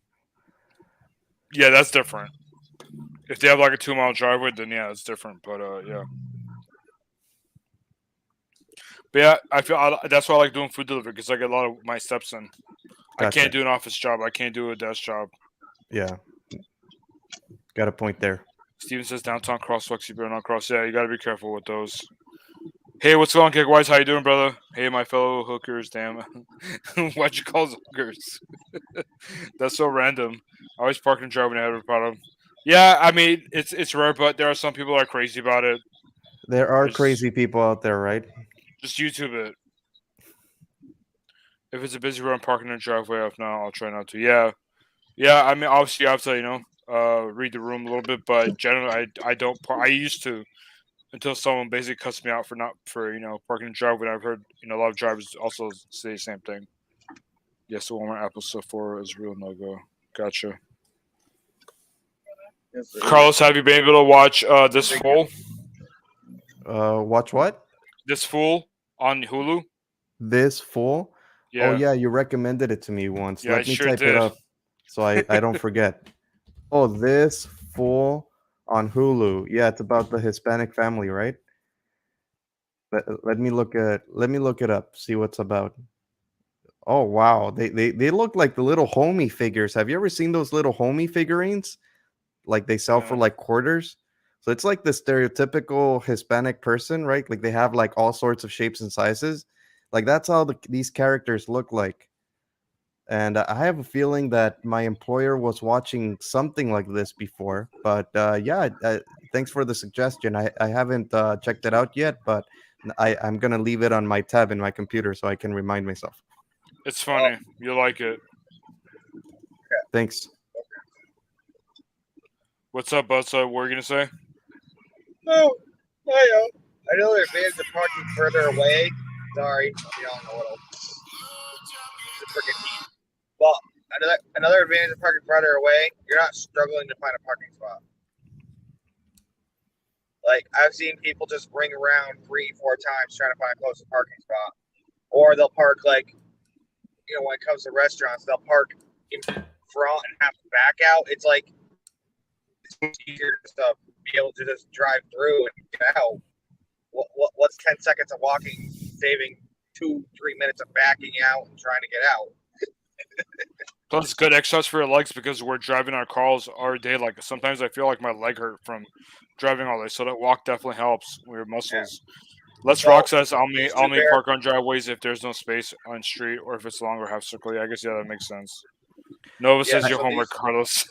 Yeah, that's different. If they have like a 2-mile driveway, then yeah, it's different. But yeah. But yeah, that's why I like doing food delivery because I get a lot of my steps in. I Gotcha. can't do an office job. I can't do a desk job. Yeah. Got a point there. Steven says downtown crosswalks, you better not cross. Yeah, you gotta be careful with those. Hey, what's going on, Kick Wise? How you doing, brother? Hey, my fellow hookers. Damn, why'd you call us hookers? That's so random. I always park and drive when I have a problem. Yeah, I mean it's rare, but there are some people that are crazy about it. There are crazy people out there, right? Just YouTube it. If it's a busy road, I'm parking in the driveway. If not, I'll try not to. Yeah. I mean, obviously, you have to read the room a little bit, but generally, I don't. I used to until someone basically cuts me out for parking in the driveway. I've heard a lot of drivers also say the same thing. Yes, the Walmart Apple Store 4 is real no go. Gotcha. Yes, Carlos, have you been able to watch This Fool? Watch what? This Fool on Hulu. This Fool? Yeah. Oh yeah, you recommended it to me once. Yeah, Let me sure type did. it up so I don't forget. Oh, This Fool on Hulu. Yeah, it's about the Hispanic family, right? Let me look it up. See what's about. Oh wow, they look like the little homie figures. Have you ever seen those little homie figurines? Like they sell for Yeah. like quarters. So it's like the stereotypical Hispanic person, right? Like they have like all sorts of shapes and sizes. Like that's how these characters look like. And I have a feeling that my employer was watching something like this before. But yeah, thanks for the suggestion. I haven't checked it out yet, but I'm going to leave it on my tab in my computer so I can remind myself. It's funny. You'll like it. Thanks. What's up, bud? So, what were you going to say? Oh, I know their advantage of parking further away. Sorry, y'all know what it's a freaking heat. Well, another advantage of parking further away, you're not struggling to find a parking spot. Like I've seen people just ring around 3-4 times trying to find a close parking spot, or they'll park like, when it comes to restaurants, they'll park in front and have to back out. It's like it's easier to be able to just drive through and get out. What's 10 seconds of walking saving 2-3 minutes of backing out and trying to get out. Plus, it's good exercise for your legs because we're driving our cars all day. Like sometimes I feel like my leg hurt from driving all day, so that walk definitely helps with your muscles. Let's So, Rock says I'll these make two park on driveways if there's no space on street or if it's long or half circle. I guess that makes sense. Nova Yeah, says your so homework, these- Carlos.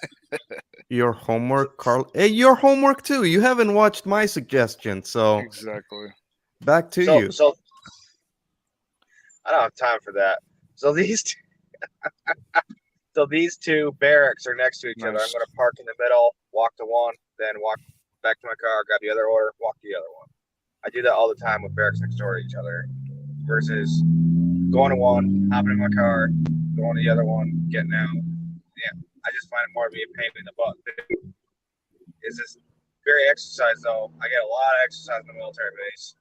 Your homework, Carl. Hey, your homework too. You haven't watched my suggestion, so Exactly. back to you. So I don't have time for that. So these two barracks are next to each other. Nice. I'm going to park in the middle, walk to one, then walk back to my car, grab the other order, walk to the other one. I do that all the time with barracks next door to each other. Versus going to one, hopping in my car, going to the other one, getting out. Yeah, I just find it more to be a pain in the butt. Is this very exercise though? I get a lot of exercise in the military base.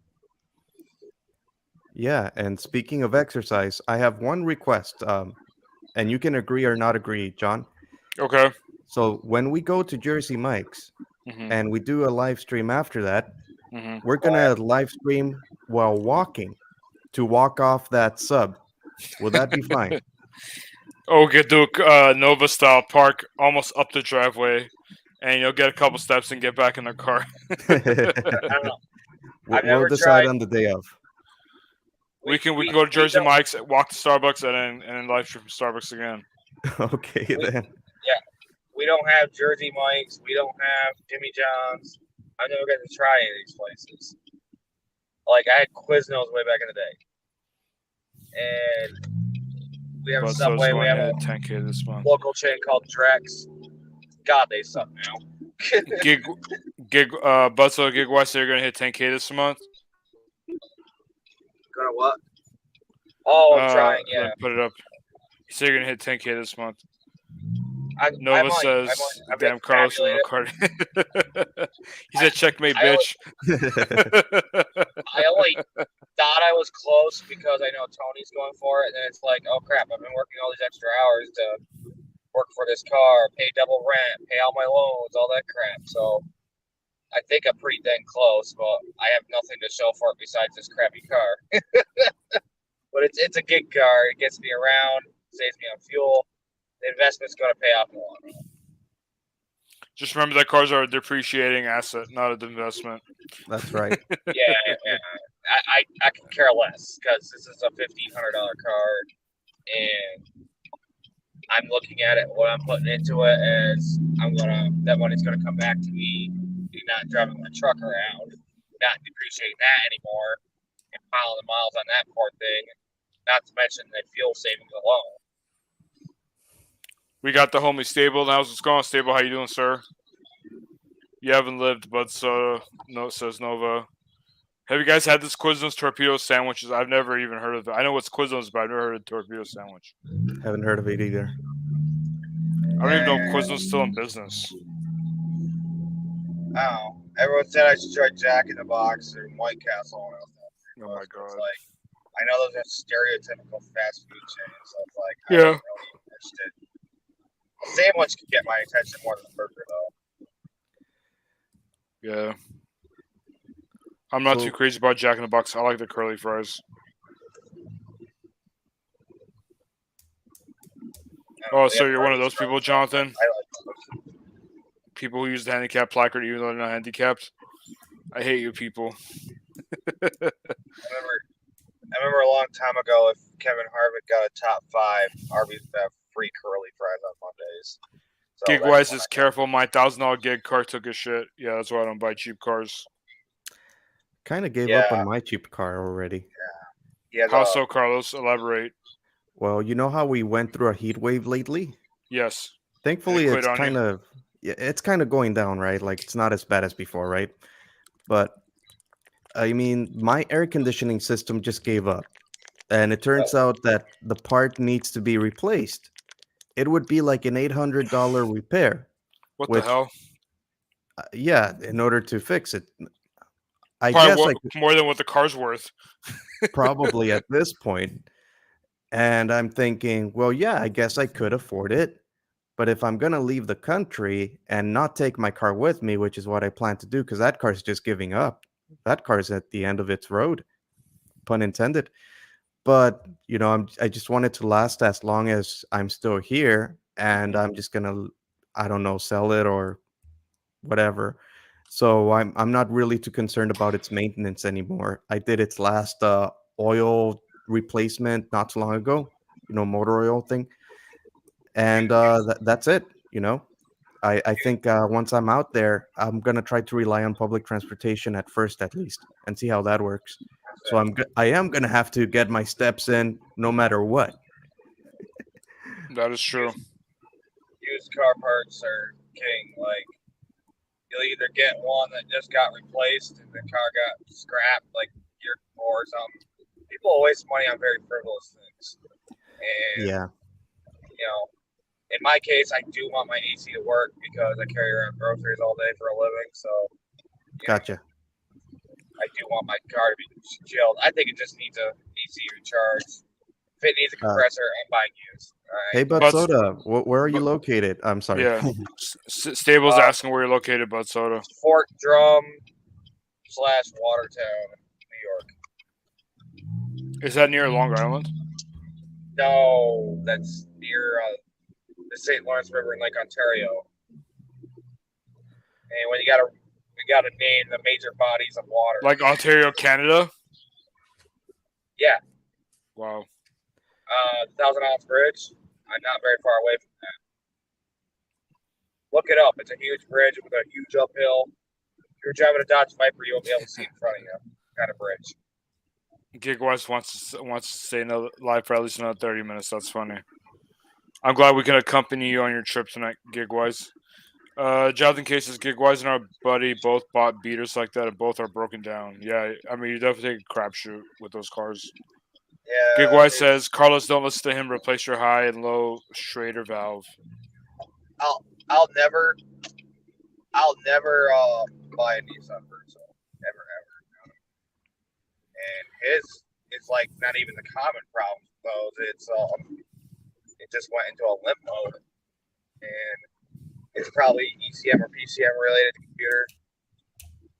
Yeah, and speaking of exercise, I have one request. And you can agree or not agree, John. Okay. So when we go to Jersey Mike's Mhm. and we do a live stream after that, Mhm. we're gonna live stream while walking to walk off that sub. Will that be fine? Okay, Duke. Nova style park almost up the driveway, and you'll get a couple steps and get back in the car. I don't know. I've We'll never decide tried. on the day of. We can go to Jersey Mike's, walk to Starbucks, and then live stream from Starbucks again. Okay, then. Yeah, we don't have Jersey Mike's. We don't have Jimmy John's. I've never got to try any of these places. Like I had Quiznos way back in the day, and we have a But so it's Subway. We going have to a 10K this month. local chain called Drex. God, they suck now. Gig, Butso, Gig West, you're gonna hit 10K this month. Gonna what? Oh, I'm trying. Let Yeah, me put it up. You say you're gonna hit 10K this month. I Nova might, says, I've "Damn, been Carlos tabulated. McCarty." He said, "Checkmate, I bitch." I only thought I was close because I know Tony's going for it, and then it's like, oh crap, I've been working all these extra hours to work for this car, pay double rent, pay all my loans, all that crap. So I think I'm pretty dang close, but I have nothing to show for it besides this crappy car. But it's a gig car. It gets me around, saves me on fuel. The investment's going to pay off in the long run. Just remember that cars are a depreciating asset, not an investment. That's right. Yeah. I can care less because this is a $1,500 car, and I'm looking at it. What I'm putting into it is that money's gonna come back to me. Not driving my truck around, not depreciating that anymore, and piling the miles on that poor thing. Not to mention the fuel savings alone. We got the homie Stable. How's it going, Stable? How you doing, sir? You haven't lived, but no, says Nova. Have you guys had this Quiznos torpedo sandwiches? I've never even heard of it. I know what's Quiznos, but I've never heard of torpedo sandwich. Haven't heard of it either. I don't even know if Quiznos still in business. Oh, everyone said I should try Jack in the Box or White Castle. Oh my god! It's like, I know those are stereotypical fast food chains. So it's like, Yeah. I'm really interested. A sandwich can get my attention more than a burger, though. Yeah. I'm not So- too crazy about Jack in the Box. I like the curly fries. Oh, so you're one of those people, Jonathan? I like those. People who use the handicap placard even though they're not handicapped? I hate you people. I remember a long time ago, if Kevin Harvick got a top 5, Arby's would have free curly fries on Mondays. So Gig that's wise when is I- careful. My $1,000 gig car took a shit. Yeah, that's why I don't buy cheap cars. Kind of gave up Yeah. on my cheap car already. He has How a- so, Carlos? Elaborate. Well, you know how we went through a heat wave lately? Yes. Thankfully, quit it's on you? kind of going down, right? Like it's not as bad as before, right? But I mean, my air conditioning system just gave up, and it turns out that the part needs to be replaced. It would be like an $800 repair. What Which- the hell? Yeah, in order to fix it. I Probably guess more than what the car's worth. probably at this point. And I'm thinking, well, yeah, I guess I could afford it. But if I'm going to leave the country and not take my car with me, which is what I plan to do, because that car's just giving up. That car's at the end of its road. pun intended. But I just want it to last as long as I'm still here, and I'm just gonna, I don't know, sell it or whatever. So I'm not really too concerned about its maintenance anymore. I did its last oil replacement not too long ago, motor oil thing, and that's it. I think once I'm out there, I'm gonna try to rely on public transportation at first, at least, and see how that works. So I am gonna have to get my steps in, no matter what. That is true. Used car parts are king. Like, you'll either get one that just got replaced and the car got scrapped, like year before or something. People waste money on very frivolous things. And, Yeah, in my case, I do want my AC to work because I carry around groceries all day for a living. So, gotcha. I do want my car to be chilled. I think it just needs a AC recharge. If it needs a compressor, I'm buying used. Hey, All right. But Soda, where are you located? I'm sorry. yeah, Stable's asking where you're located, Bud Soda. Fort Drum / Watertown, New York. Is that near Long Island? No, that's near the St. Lawrence River in Lake Ontario. And we gotta name the major bodies of water. Like Ontario, Canada? Yeah. Wow. 1,000-ounce bridge. I'm not very far away from that. Look it up. It's a huge bridge with a huge uphill. If you're driving a Dodge Viper, you won't be able to see in front of you. Kind of bridge. Gigwise wants to stay live for at least another 30 minutes. That's funny. I'm glad we can accompany you on your trip tonight, Gigwise. Jonathan Case says Gigwise and our buddy both bought beaters like that, and both are broken down. Yeah, I mean, you definitely take a crapshoot with those cars. Yeah. Gigwise says, Carlos, don't listen to him. Replace your high and low Schrader valve. I'll never buy a Nissan Versa. Ever. And his is like not even the common problem with those. It's it just went into a limp mode, and it's probably ECM or PCM related to computer.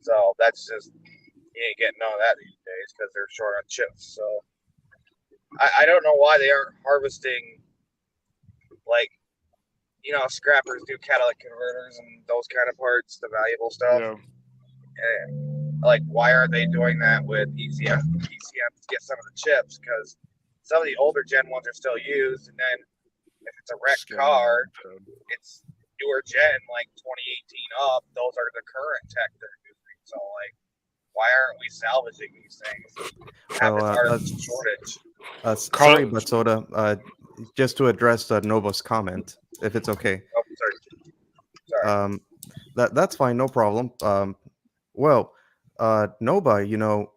So that's just, you ain't getting none of that these days because they're short on chips. So I don't know why they aren't harvesting, like, scrappers do catalytic converters and those kind of parts, the valuable stuff. Yeah. And, like, why aren't they doing that with ECM to get some of the chips? Because some of the older gen ones are still used, and then if it's a wrecked car, it's newer gen, like 2018 up. Those are the current tech they're using. So, like, why aren't we salvaging these things? Have this artificial shortage. Sorry, but Soda, just to address Nova's comment, if it's okay. Oh, sorry. That's fine, no problem. Well, Nova,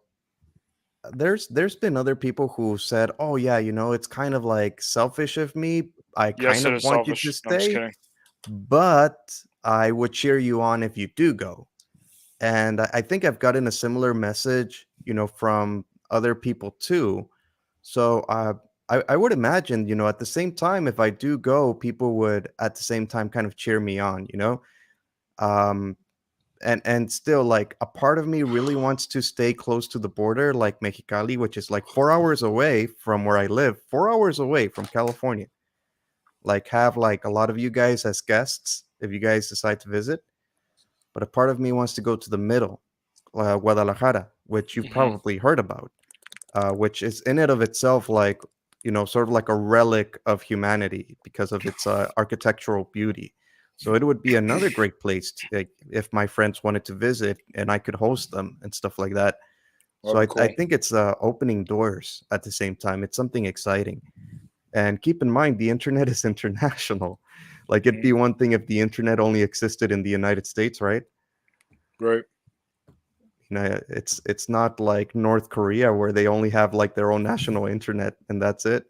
there's been other people who said, "Oh yeah, it's kind of like selfish of me. I kind of want you to stay, but I would cheer you on if you do go." And I think I've gotten a similar message, from other people too. So I would imagine, at the same time, if I do go, people would at the same time kind of cheer me on, and still, like, a part of me really wants to stay close to the border, like Mexicali, which is like 4 hours away from where I live, 4 hours away from California. Like, have like a lot of you guys as guests if you guys decide to visit. But a part of me wants to go to the middle, Guadalajara, which you've probably heard about, which is in and of itself like, sort of like a relic of humanity because of its architectural beauty. So it would be another great place if my friends wanted to visit and I could host them and stuff like that. So I think it's opening doors at the same time. It's something exciting. And keep in mind, the internet is international. Like, it'd be one thing if the internet only existed in the United States, right? Right. It's not like North Korea where they only have like their own national internet and that's it.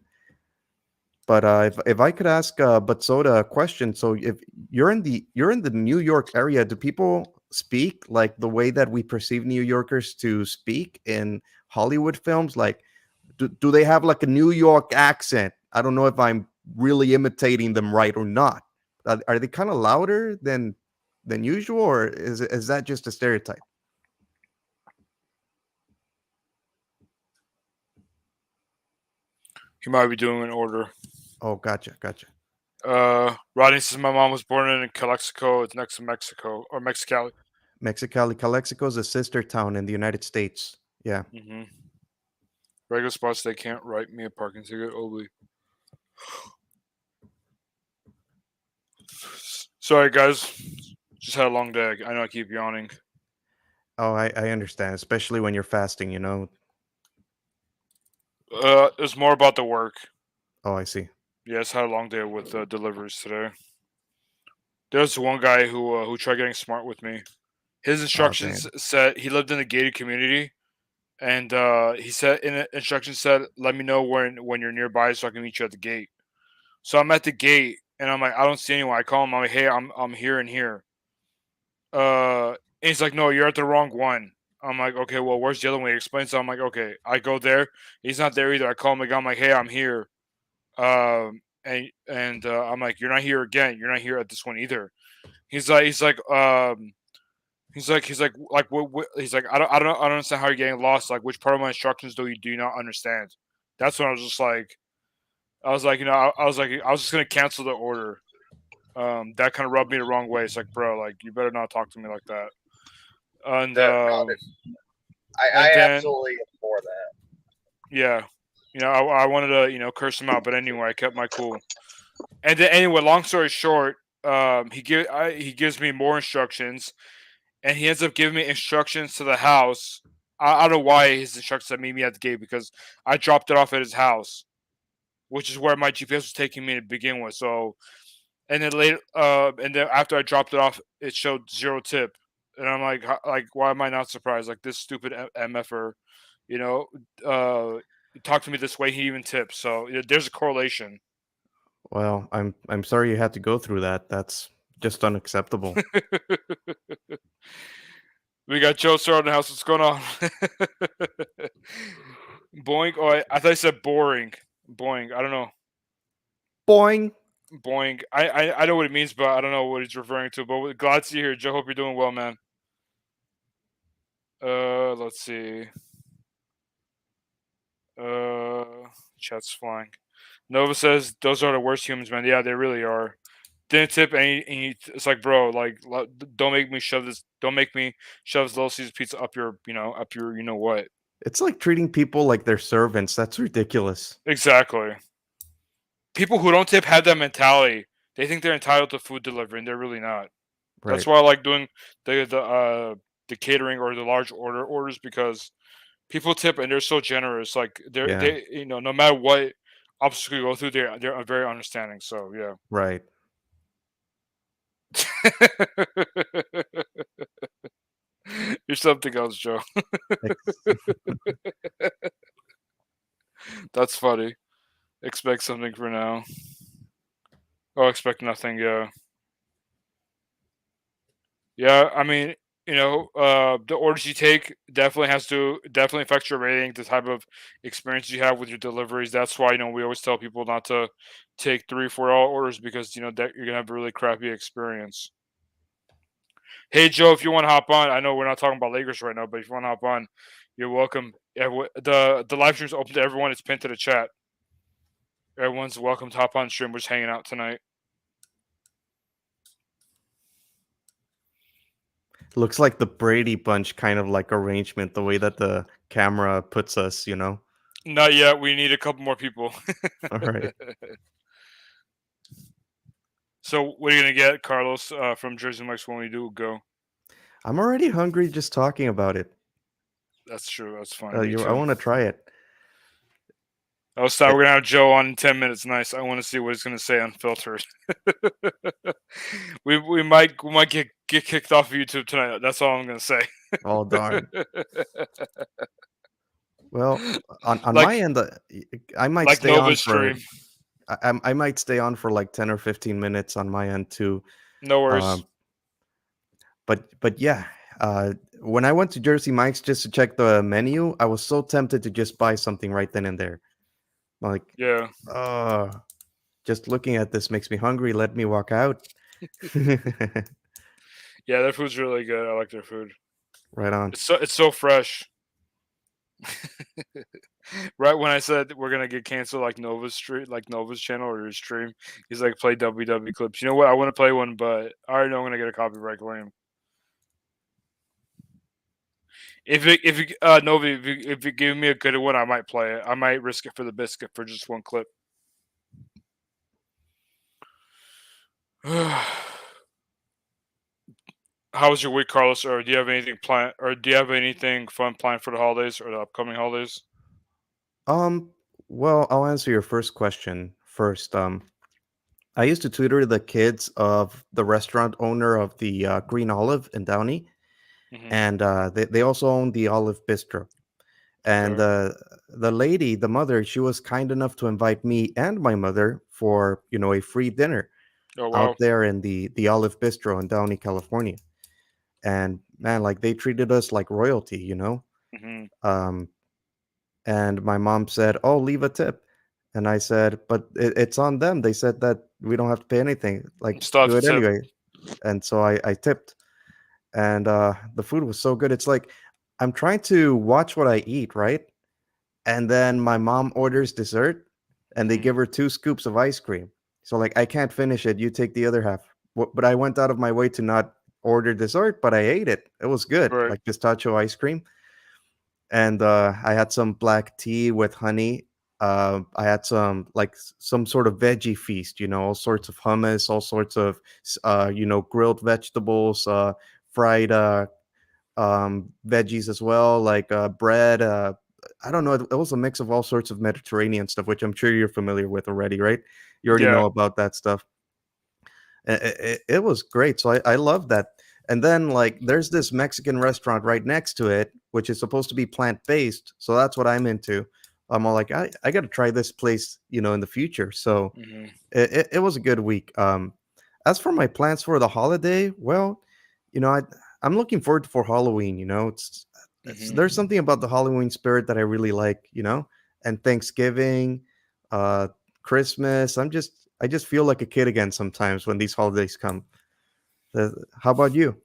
But if I could ask Batsoda a question, so if you're in the New York area, do people speak like the way that we perceive New Yorkers to speak in Hollywood films? Like, do they have like a New York accent? I don't know if I'm really imitating them right or not. Are they kind of louder than usual, or is that just a stereotype? He might be doing an order. Oh, gotcha. Rodney says my mom was born in Calexico. It's next to Mexico or Mexicali. Mexicali, Calexico is a sister town in the United States. Yeah. Mm-hmm. Regular spots they can't write me a parking ticket. Only. Sorry guys, just had a long day. I know I keep yawning. Oh, I understand, especially when you're fasting, It's more about the work. Oh, I see. Yes, had a long day with deliveries today. There's one guy who tried getting smart with me. His Oh, instructions damn. said he lived in a gated community, and he said in the instructions said, "Let me know when you're nearby so I can meet you at the gate." So I'm at the gate, and I'm like, I don't see anyone. I call him. I'm like, hey, I'm here and here. And he's like, no, you're at the wrong one. I'm like, okay, well, where's the other one? He explains. So I'm like, okay, I go there. He's not there either. I call him again. I'm like, hey, I'm here. And I'm like, you're not here again. You're not here at this one either. He's like, what, he's like, I don't understand how you're getting lost. Like, which part of my instructions do you not understand? That's when I was just like, I was like, I was like, I was just gonna cancel the order. That kind of rubbed me the wrong way. It's like, bro, like, you better not talk to me like that. And I and then absolutely abhor that. yeah, I wanted to curse him out, but anyway, I kept my cool. And then anyway, long story short, he gives me more instructions, and he ends up giving me instructions to the house. I don't know why his instructions said meet me at the gate because I dropped it off at his house, which is where my GPS was taking me to begin with. So, and then later, and then after I dropped it off, it showed 0 tip, and I'm like, why am I not surprised? Like this stupid mf'er, you know, uh, talk to me this way. He even tips, so there's a correlation. Well, I'm sorry you had to go through that. That's just unacceptable. We got Joe Star in the house. What's going on? Boing. Oh, I thought I said boring. Boing. I don't know. Boing. Boing. I know what it means, but I don't know what he's referring to. But glad to see you here, Joe. Hope you're doing well, man. Let's see. Chat's flying. Nova says those are the worst humans, man. Yeah, they really are. Didn't tip, it's like, bro, like, don't make me shove this. Don't make me shove this Little Caesars pizza up your, you know what? It's like treating people like they're servants. That's ridiculous. Exactly. People who don't tip have that mentality. They think they're entitled to food delivery, and they're really not. That's Right. why I like doing the catering or the large orders because people tip and they're so generous. Like Yeah. they no matter what obstacle you go through, they're very understanding. So yeah. Right. You're something else, Joe. That's funny. Expect something for now. Oh, expect nothing. Yeah. Yeah. I mean, the orders you take definitely affect your rating, the type of experience you have with your deliveries. That's why we always tell people not to take $3 or $4 orders because that you're gonna have a really crappy experience. Hey Joe, if you want to hop on, I know we're not talking about Lakers right now, but if you want to hop on, you're welcome. The live stream's open to everyone. It's pinned to the chat. Everyone's welcome to hop on stream. We're just hanging out tonight. Looks like the Brady Bunch kind of like arrangement, the way that the camera puts us, Not yet. We need a couple more people. All right. So what are you gonna get, Carlos, from Jersey Mike's when we do go? I'm already hungry just talking about it. That's true. That's fine. I want to try it. Oh, stop. We're gonna have Joe on in 10 minutes. Nice. I want to see what he's gonna say unfiltered. we might get kicked off of YouTube tonight. That's all I'm gonna say. Oh darn. Well, on Like- my end, I might like stay on Nova's for. stream. I might stay on for like 10 or 15 minutes on my end too. No worries. But yeah, when I went to Jersey Mike's just to check the menu, I was so tempted to just buy something right then and there. Like, Yeah. just looking at this makes me hungry. Let me walk out. Yeah, their food's really good. I like their food. Right on. It's so fresh. Right when I said we're gonna get canceled, like Nova's channel or his stream, he's like, play WWE clips. You know what? I want to play one, but I already know I'm gonna get a copyright claim. Nova, if you give me a good one, I might play it. I might risk it for the biscuit for just one clip. How was your week, Carlos? Or do you have anything planned? Or do you have anything fun planned for the holidays or the upcoming holidays? Um, well, I'll answer your first question first. I used to tutor the kids of the restaurant owner of the Green Olive in Downey, Mm-hmm. and they also own the Olive Bistro. And Okay. the lady, the mother, she was kind enough to invite me and my mother for a free dinner Oh wow. out there in the Olive Bistro in Downey, California. And man, like they treated us like royalty. Mm-hmm. Um, and my mom said, "Oh, leave a tip." And I said, "But it's on them. They said that we don't have to pay anything. Like, Still have do to it tip. anyway." And so I tipped, and the food was so good. It's like I'm trying to watch what I eat, right? And then my mom orders dessert, and they Mm-hmm. give her 2 scoops of ice cream. So like I can't finish it. You take the other half. But I went out of my way to not order dessert, but I ate it. It was good, Right. like pistachio ice cream. And I had some black tea with honey. I had some sort of veggie feast, all sorts of hummus, all sorts of grilled vegetables, fried veggies as well, like bread. I don't know. It was a mix of all sorts of Mediterranean stuff, which I'm sure you're familiar with already, right? You already Yeah. know about that stuff. It was great. So I love that. And then like there's this Mexican restaurant right next to it, which is supposed to be plant-based. So that's what I'm into. I'm all like, I got to try this place, in the future. So Mm-hmm. it was a good week. As for my plans for the holiday, well, I'm looking forward for Halloween. There's Mm-hmm. something about the Halloween spirit that I really like. And Thanksgiving, uh, Christmas. I just feel like a kid again sometimes when these holidays come. How about you?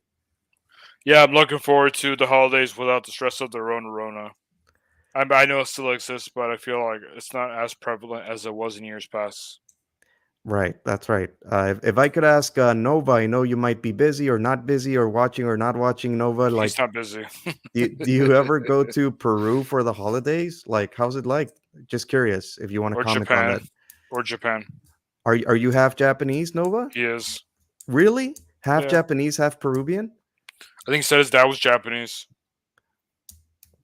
Yeah, I'm looking forward to the holidays without the stress of the Rona. I know it still exists, but I feel like it's not as prevalent as it was in years past. Right, that's right. If I could ask Nova, I know you might be busy or not busy or watching or not watching Nova. He's Like, not busy. do you ever go to Peru for the holidays? Like, how's it like? Just curious if you want to Or comment on Japan. that. Or Japan. Are you half Japanese, Nova? He is. Really? Half Yeah. Japanese, half Peruvian? I think he said his dad was Japanese.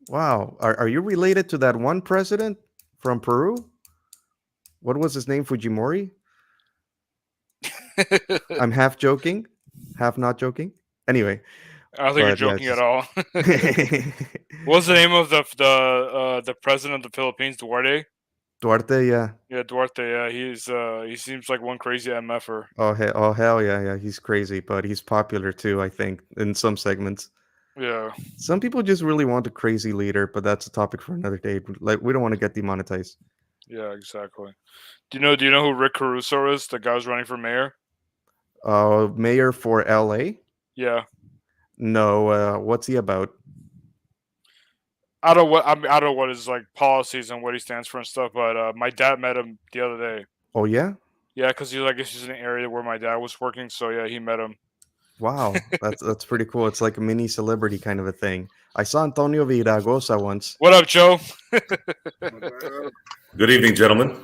Wow. Are you related to that one president from Peru? What was his name? Fujimori? I I'm half joking, half not joking. Anyway, don't think you're but yeah, joking at all. just What's the name of the president of the Philippines? Duarte. Duarte, yeah. Yeah, Duarte. Yeah, he seems like one crazy mf'er. Oh hell yeah, yeah. He's crazy, but he's popular too. I think in some segments. Yeah, Some people just really want a crazy leader, but that's a topic for another day. Like we don't want to get demonetized. yeah, exactly. Do you know who Rick Caruso is? The guy who's running for mayor. Mayor for LA? Yeah, No. What's he about? I don't know what his like policies and what he stands for and stuff. But my dad met him the other day. Oh yeah. Yeah, because I guess he's in an area where my dad was working. So yeah, he met him. Wow, that's pretty cool. It's like a mini celebrity kind of a thing. I saw Antonio Viragosa once. What up, Joe? Good evening, gentlemen.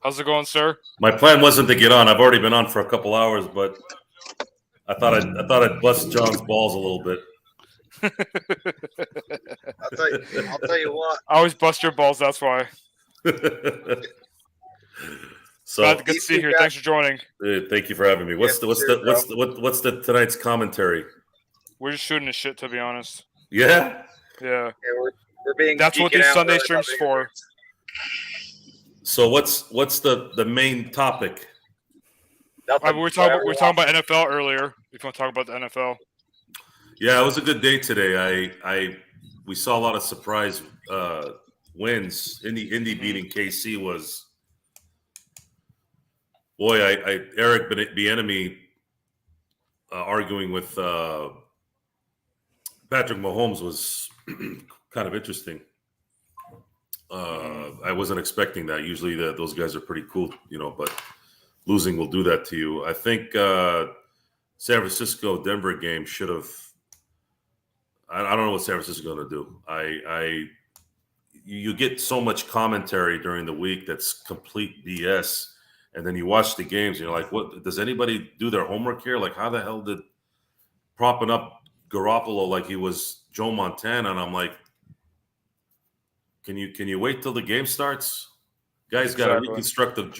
How's it going, sir? My plan wasn't to get on. I've already been on for a couple hours, but I thought I'd bust John's balls a little bit. I'll tell you what. I always bust your balls. That's why. So Glad to see you here. Thanks for joining. thank you for having me. What's the tonight's commentary? We're just shooting the shit, to be honest. Yeah. Yeah. Yeah, we're being. That's what geeking these out Sunday really streams about for. So what's the main topic? Nothing. We were talking about NFL earlier. If you want to talk about the NFL. Yeah, it was a good day today. We saw a lot of surprise wins. Indy beating KC was. Boy, Eric Bieniemy arguing with Patrick Mahomes was kind of interesting. I wasn't expecting that. Usually those guys are pretty cool, but losing will do that to you. I think San Francisco Denver game should have. I don't know what San Francisco is going to do. You get so much commentary during the week that's complete BS, and then you watch the games and you're like, what? Does anybody do their homework here? Like, how the hell did propping up Garoppolo like he was Joe Montana? And I'm like, can you wait till the game starts? Guy's got a reconstructive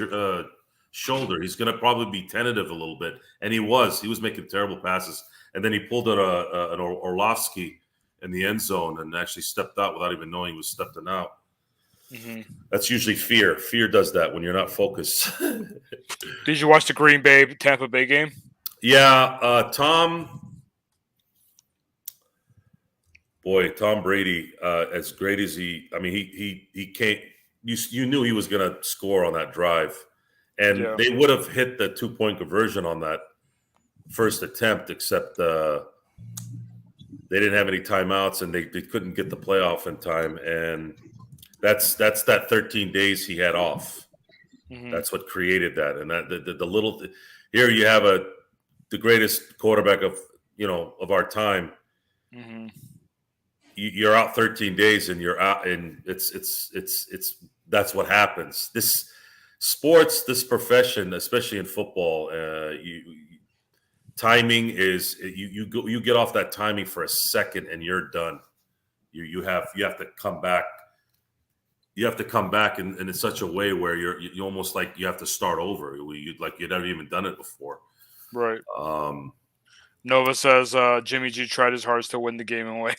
shoulder. He's going to probably be tentative a little bit, and he was making terrible passes, and then he pulled out an Orlovsky in the end zone and actually stepped out without even knowing he was stepping out. Mm-hmm. That's usually fear. Fear does that when you're not focused. Did you watch the Green Bay Tampa Bay game? Yeah, Tom Brady, as great as he can't. You knew he was going to score on that drive, and they would have hit the 2-point conversion on that first attempt, except they didn't have any timeouts and they couldn't get the playoff in time. And that's that 13 days he had off. Mm-hmm. That's what created that. And that the little here you have the greatest quarterback of our time. Mm-hmm. You're out 13 days and you're out, and it's that's what happens. This sports, this profession, especially in football, timing is you get off that timing for a second and you're done. You have to come back. You have to come back in such a way where you almost like you have to start over. You'd never even done it before. Right. Nova says Jimmy G tried his hardest to win the game away.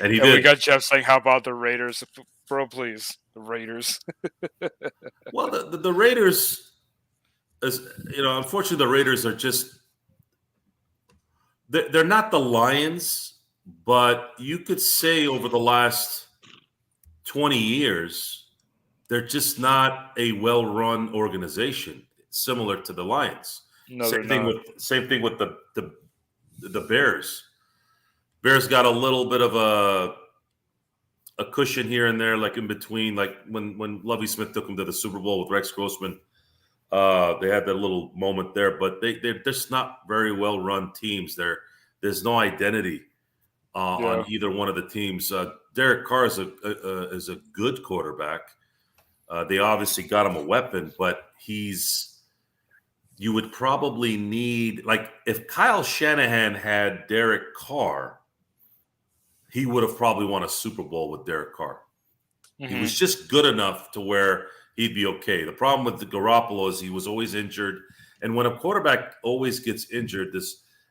And he did. We got Jeff saying, how about the Raiders? Bro, please. The Raiders. Well, the Raiders, unfortunately, the Raiders are just – they're not the Lions, but you could say over the last 20 years, they're just not a well-run organization, similar to the Lions. No, same thing with the Bears. Bears got a little bit of a cushion here and there, like in between, like when Lovie Smith took them to the Super Bowl with Rex Grossman. They had that little moment there, but they're just not very well run teams. There's no identity on either one of the teams. Derek Carr is a good quarterback. They obviously got him a weapon, but you would probably need, like, if Kyle Shanahan had Derek Carr, he would have probably won a Super Bowl with Derek Carr. Mm-hmm. He was just good enough to where he'd be okay. The problem with the Garoppolo is he was always injured. And when a quarterback always gets injured,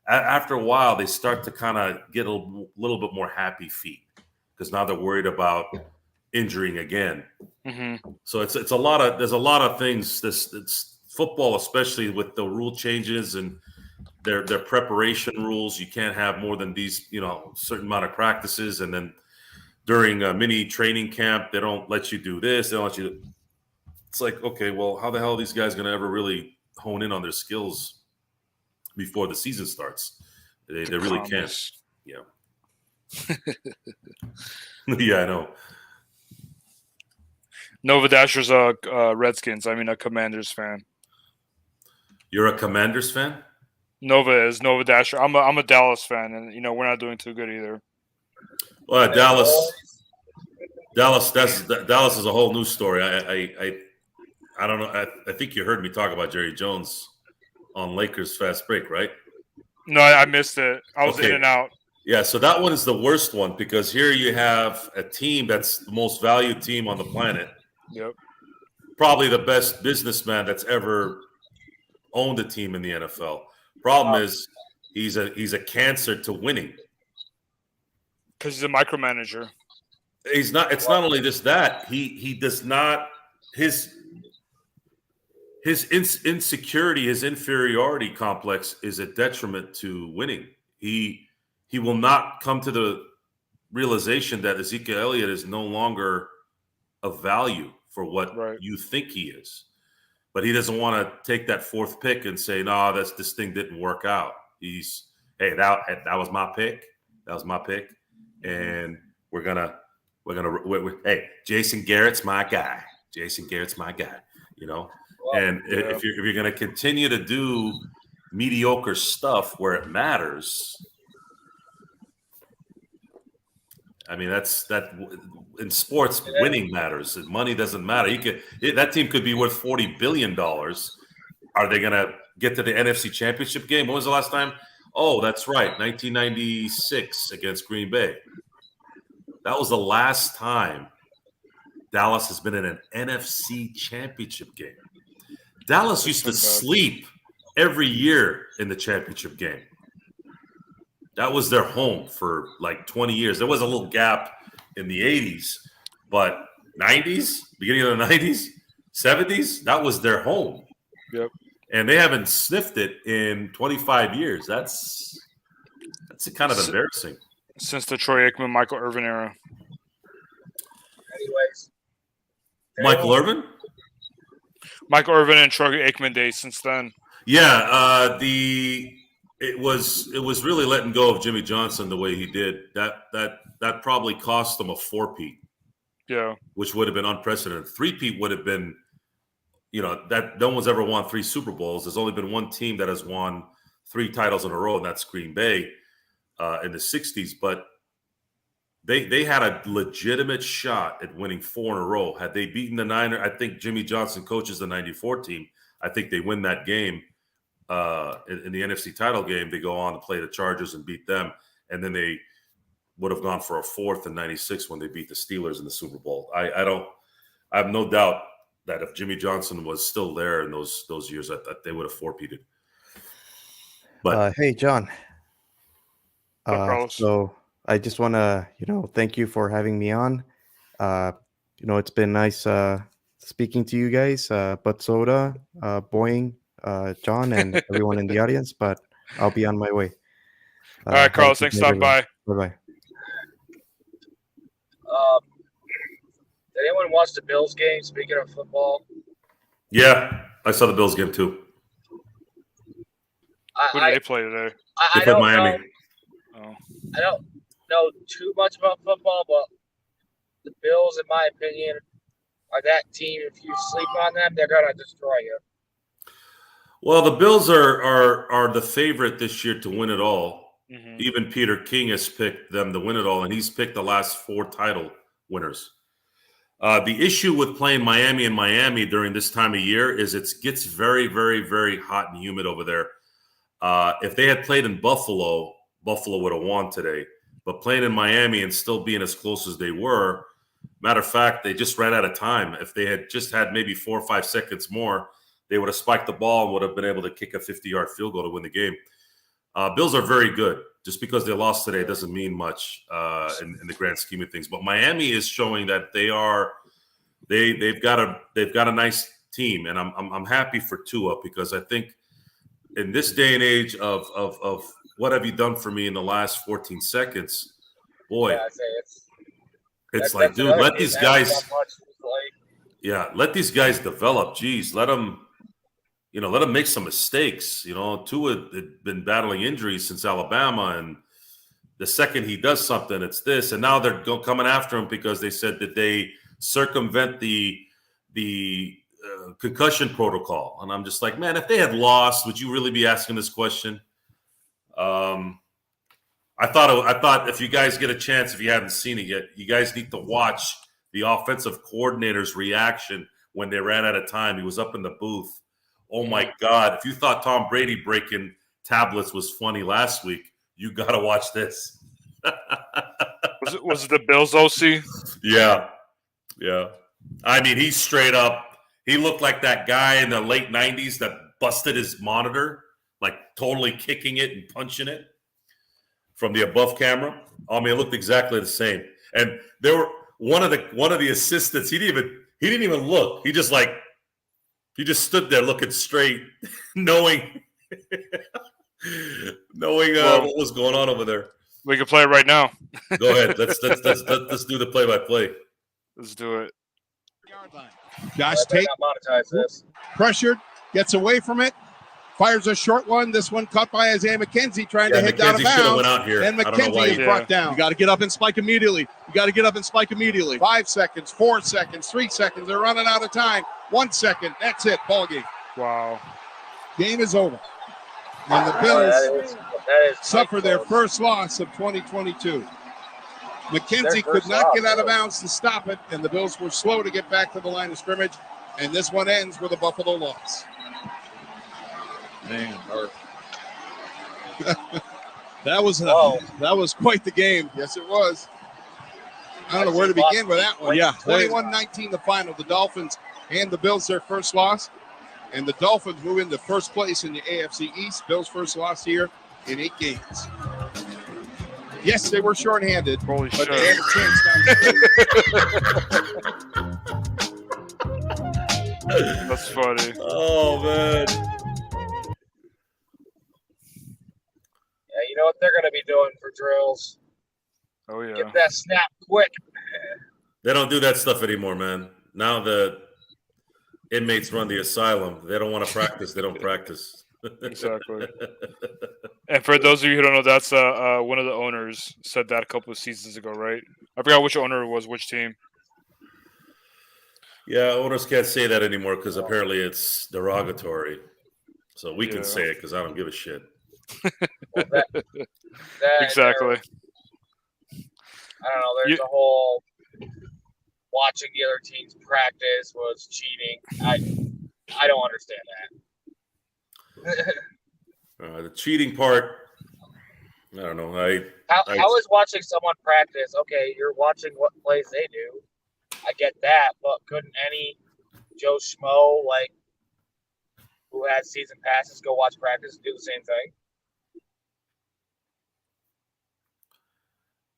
after a while, they start to kind of get a little bit more happy feet because now they're worried about injuring again. Mm-hmm. So there's a lot of things. It's football, especially with the rule changes and their preparation rules. You can't have more than these, certain amount of practices. And then during a mini training camp, they don't let you do this. They don't let you. It's like, okay, well, how the hell are these guys going to ever really hone in on their skills before the season starts? They really can't. Yeah. Yeah, I know. Nova Dasher's a Commanders fan. You're a Commanders fan? Nova Dasher. I'm a Dallas fan, and we're not doing too good either. Well, Dallas. Dallas is a whole new story. I don't know. I think you heard me talk about Jerry Jones on Lakers Fast Break, right? No, I missed it. I was in and out. Yeah, so that one is the worst one because here you have a team that's the most valued team on the planet. Yep. Probably the best businessman that's ever owned a team in the NFL. Problem is he's a cancer to winning. Because he's a micromanager. He's not. It's not only just that. He does not. His insecurity, his inferiority complex is a detriment to winning. He will not come to the realization that Ezekiel Elliott is no longer of value for what you think he is. But he doesn't want to take that fourth pick and say, no, this thing didn't work out. That was my pick. That was my pick. And we're going to Hey, Jason Garrett's my guy. Jason Garrett's my guy. You know, and if you're going to continue to do mediocre stuff where it matters, I mean that in sports, winning matters. Money doesn't matter. That team could be worth $40 billion. Are they going to get to the NFC Championship game? When was the last time? Oh, that's right, 1996 against Green Bay. That was the last time Dallas has been in an NFC Championship game. Dallas used to sleep every year in the championship game. That was their home for like 20 years. There was a little gap in the 80s, but 90s, beginning of the 90s, 70s, that was their home. Yep. And they haven't sniffed it in 25 years. That's kind of embarrassing. Since the Troy Aikman, Michael Irvin era. Anyways. Michael Irvin? Michael Irvin and Troy Aikman days since then. Yeah, it was really letting go of Jimmy Johnson the way he did. That probably cost them a 4-peat. Yeah. Which would have been unprecedented. 3-peat would have been, that no one's ever won 3 Super Bowls. There's only been one team that has won 3 titles in a row, and that's Green Bay in the 60s. But they had a legitimate shot at winning 4 in a row. Had they beaten the Niners, I think Jimmy Johnson coaches the 94 team. I think they win that game in the NFC title game. They go on to play the Chargers and beat them. And then they would have gone for a 4th in 96 when they beat the Steelers in the Super Bowl. I have no doubt that if Jimmy Johnson was still there in those years, that they would have 4-peated. But hey, John. Carlos. So I just want to, thank you for having me on. It's been nice speaking to you guys, Bud Soda, Boeing, John, and everyone in the audience. But I'll be on my way. All right, Carlos. Thanks for stopping by. Bye-bye. Did anyone watch the Bills game, speaking of football? Yeah, I saw the Bills game too. Who did they play today? They played Miami. I don't know too much about football, but the Bills, in my opinion, are that team. If you sleep on them, they're going to destroy you. Well, the Bills are the favorite this year to win it all. Mm-hmm. Even Peter King has picked them to win it all, and he's picked the last 4 title winners. The issue with playing Miami during this time of year is it gets very, very, very hot and humid over there. If they had played in Buffalo would have won today. But playing in Miami and still being as close as they were, matter of fact, they just ran out of time. If they had just had maybe 4 or 5 seconds more, they would have spiked the ball and would have been able to kick a 50-yard field goal to win the game. Bills are very good. Just because they lost today doesn't mean much in the grand scheme of things. But Miami is showing that they've got a nice team, and I'm happy for Tua, because I think in this day and age of what have you done for me in the last 14 seconds, boy, Yeah, it's like, dude, let these guys, let these guys develop. Geez, let them make some mistakes. Tua had been battling injuries since Alabama, and the second he does something, it's this. And now they're coming after him because they said that they circumvent the concussion protocol. And I'm just like, man, if they had lost, would you really be asking this question? I thought if you guys get a chance, if you haven't seen it yet, you guys need to watch the offensive coordinator's reaction when they ran out of time. He was up in the booth. Oh my God. If you thought Tom Brady breaking tablets was funny last week, you got to watch this. Was it the Bills OC? Yeah. I mean, he straight up, he looked like that guy in the late 90s that busted his monitor, like totally kicking it and punching it from the above camera. I mean, it looked exactly the same. And there were one of the assistants, he didn't even look. He just stood there looking straight, knowing what was going on over there. We can play it right now. Go ahead. Let's do the play-by-play. Let's do it. Josh Tate monetize this. pressured, gets away from it, Fires a short one. This one caught by Isaiah McKenzie trying to head down a McKenzie should have went bounds. out here. And I don't know why McKenzie is he- brought down. You got to get up and spike immediately. 5 seconds, 4 seconds, 3 seconds. They're running out of time. 1 second. That's it. Ball game. Wow. Game is over. And the Bills suffer their first loss of 2022. McKenzie could not get out of bounds to stop it, and the Bills were slow to get back to the line of scrimmage. And this one ends with a Buffalo loss. Man, that was quite the game. Yes, it was. I don't know where to begin with that one. Yeah, 21-19 the final. The Dolphins and the Bills their first loss, and the Dolphins move into first place in the AFC East. Bills' first loss here in 8 games. Yes, they were shorthanded, Holy but shit. they had a chance down. That's funny. Oh, man. Yeah, you know what they're going to be doing for drills? Oh, yeah. Get that snap quick. They don't do that stuff anymore, man. Now the inmates run the asylum. They don't want to practice. They don't practice. Exactly. And for those of you who don't know, that's one of the owners said that a couple of seasons ago, right? I forgot which owner it was, which team. Yeah, owners can't say that anymore because apparently it's derogatory. So we can say it because I don't give a shit. Well, Exactly. I don't know. There's a whole watching the other teams practice was cheating. I don't understand that. The cheating part, I don't know. How is watching someone practice? Okay, you're watching what plays they do. I get that, but couldn't any Joe Schmo who had season passes go watch practice and do the same thing?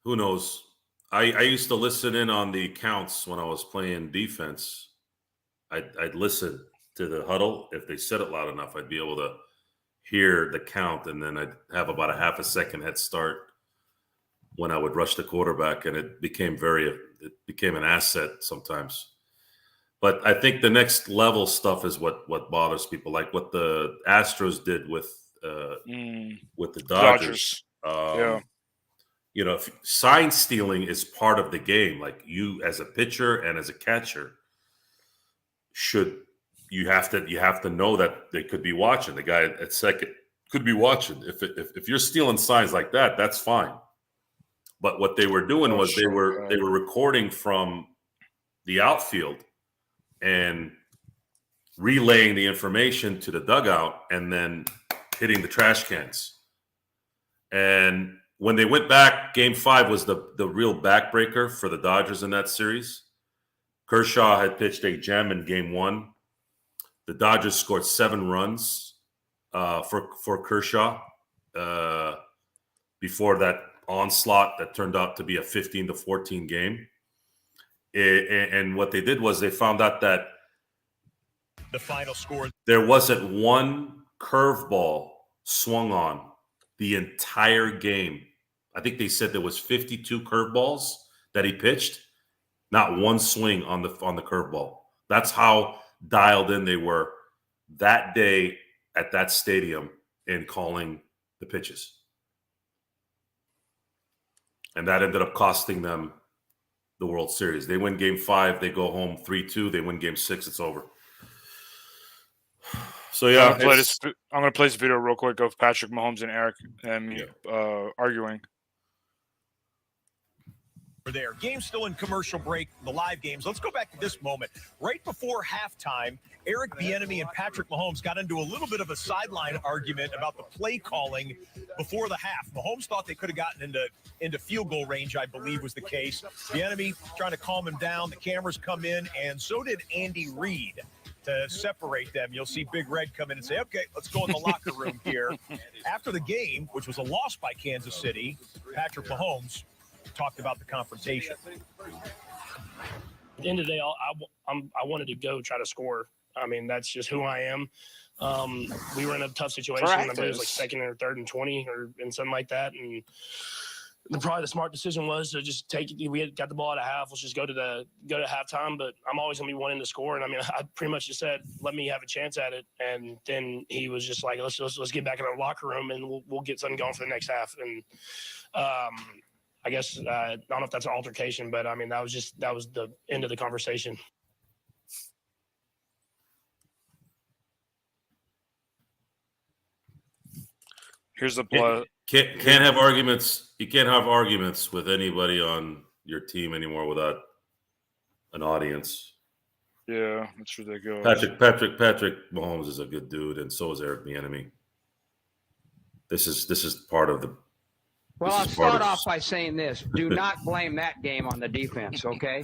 Who knows? I used to listen in on the counts when I was playing defense. I'd listen to the huddle. If they said it loud enough, I'd be able to hear the count, and then I'd have about a half a second head start when I would rush the quarterback, and it became an asset sometimes. But I think the next level stuff is what bothers people, like what the Astros did with the Dodgers. Yeah. You know, if sign stealing is part of the game, like you as a pitcher and as a catcher you have to know that they could be watching. The guy at second could be watching. If you're stealing signs like that, that's fine. But what they were doing was they were recording from the outfield and relaying the information to the dugout and then hitting the trash cans. And when they went back, Game 5 was the real backbreaker for the Dodgers in that series. Kershaw had pitched a gem in Game 1. The Dodgers scored 7 runs for Kershaw before that onslaught that turned out to be a 15-14 game. And what they did was they found out that the final score, there wasn't one curveball swung on the entire game. I think they said there was 52 curveballs that he pitched, not one swing on the curveball. That's how dialed in they were that day at that stadium in calling the pitches. And that ended up costing them the World Series. They win Game 5, they go home 3-2. They win Game 6, it's over. So yeah, I'm gonna play this video real quick of Patrick Mahomes and Eric and me arguing. There. Game still in commercial break, the live games. Let's go back to this moment. Right before halftime, Eric Bieniemy and Patrick Mahomes got into a little bit of a sideline argument about the play calling before the half. Mahomes thought they could have gotten into field goal range, I believe was the case. Bieniemy trying to calm him down. The cameras come in, and so did Andy Reid to separate them. You'll see Big Red come in and say, okay, let's go in the locker room here. After the game, which was a loss by Kansas City, Patrick Mahomes talked about the confrontation. At the end of the day, I wanted to go try to score. I mean, that's just who I am. We were in a tough situation. I believe it was like second or third and 20 or something like that. And probably the smart decision was to just take it. We had got the ball at a half. Let's just go to halftime. But I'm always gonna be wanting to score. And I mean, I pretty much just said, let me have a chance at it. And then he was just like, let's get back in our locker room and we'll get something going for the next half. And I guess I don't know if that's an altercation, but I mean that was the end of the conversation. Here's the play. Can't have arguments. You can't have arguments with anybody on your team anymore without an audience. Yeah, that's ridiculous. Patrick Mahomes is a good dude, and so is Eric Bieniemy. This is part of the. Well, I'll start off by saying this. Do not blame that game on the defense, okay?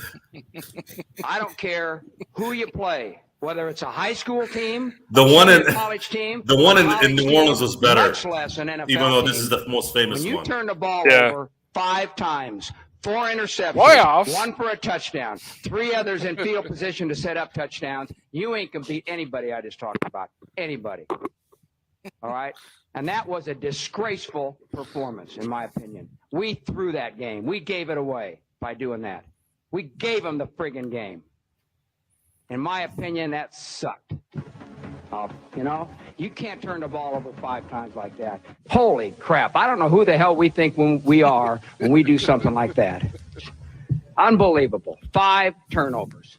I don't care who you play, whether it's a high school team, college team. The one in New Orleans was better. Much less an NFL even though team. This is the most famous when you one. turn the ball over 5 times, 4 interceptions, Playoffs. 1 for a touchdown, 3 others in field position to set up touchdowns, you ain't going to beat anybody I just talked about. Anybody. All right? And that was a disgraceful performance, in my opinion. We threw that game. We gave it away by doing that. We gave them the friggin' game. In my opinion, that sucked. You can't turn the ball over 5 times like that. Holy crap. I don't know who the hell we think we are when we do something like that. Unbelievable. 5 turnovers.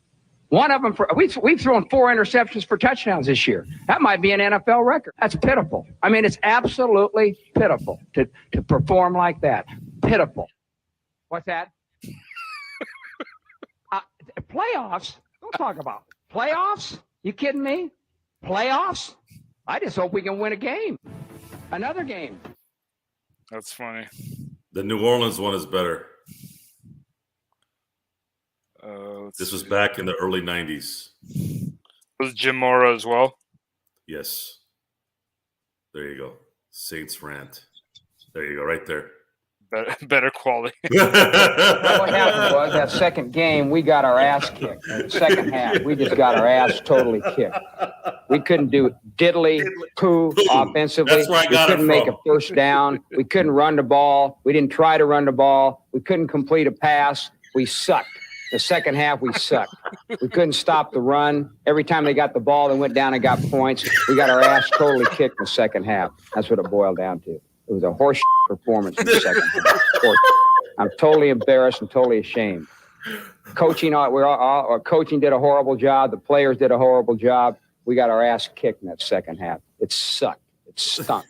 One of them, we've thrown 4 interceptions for touchdowns this year. That might be an NFL record. That's pitiful. I mean, it's absolutely pitiful to perform like that. Pitiful. What's that? Playoffs? Don't talk about playoffs. You kidding me? Playoffs? I just hope we can win a game. Another game. That's funny. The New Orleans one is better. This was back in the early 90s. Was Jim Mora as well? Yes. There you go. Saints rant. There you go, right there. Better quality. What happened was that second game, we got our ass kicked. In the second half, we just got our ass totally kicked. We couldn't do diddly poo offensively. That's where I we got it couldn't make from. a first down. We couldn't run the ball. We didn't try to run the ball. We couldn't complete a pass. We sucked. The second half, we sucked. We couldn't stop the run. Every time they got the ball, they went down and got points. We got our ass totally kicked in the second half. That's what it boiled down to. It was a horse performance in the second half. I'm totally embarrassed and totally ashamed. Coaching did a horrible job. The players did a horrible job. We got our ass kicked in that second half. It sucked. It stunk.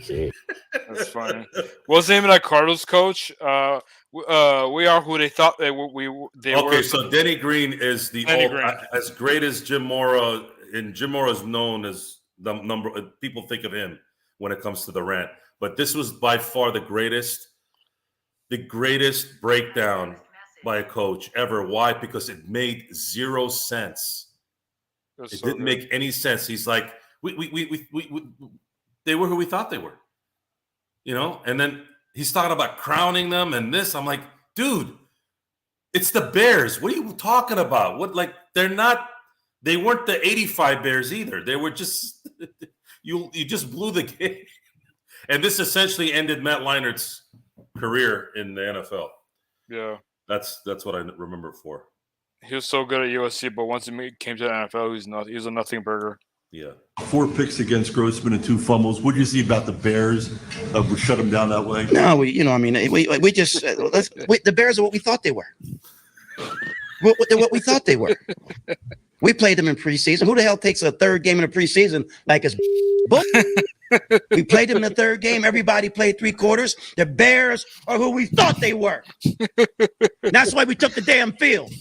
That's funny. What's the name of that Cardinals coach? We are who they thought they were. Okay, so Denny Green is as great as Jim Mora, and Jim Mora is known as the number. People think of him when it comes to the rant, but this was by far the greatest breakdown by a coach ever. Why? Because it made 0 sense. It didn't make any sense. He's like, they were who we thought they were, and then he's talking about crowning them and this. I'm like, dude, it's the Bears. What are you talking about? They weren't the 85 Bears either. They were just, you just blew the game. And this essentially ended Matt Leinart's career in the NFL. Yeah. That's what I remember it for. He was so good at USC, but once he came to the NFL, he was a nothing burger. Yeah. 4 picks against Grossman and 2 fumbles. What do you see about the Bears that would shut them down that way? No, we just the Bears are what we thought they were. What we thought they were. We played them in preseason. Who the hell takes a third game in the preseason like it's bull? We played them in the third game. Everybody played 3 quarters. The Bears are who we thought they were. That's why we took the damn field.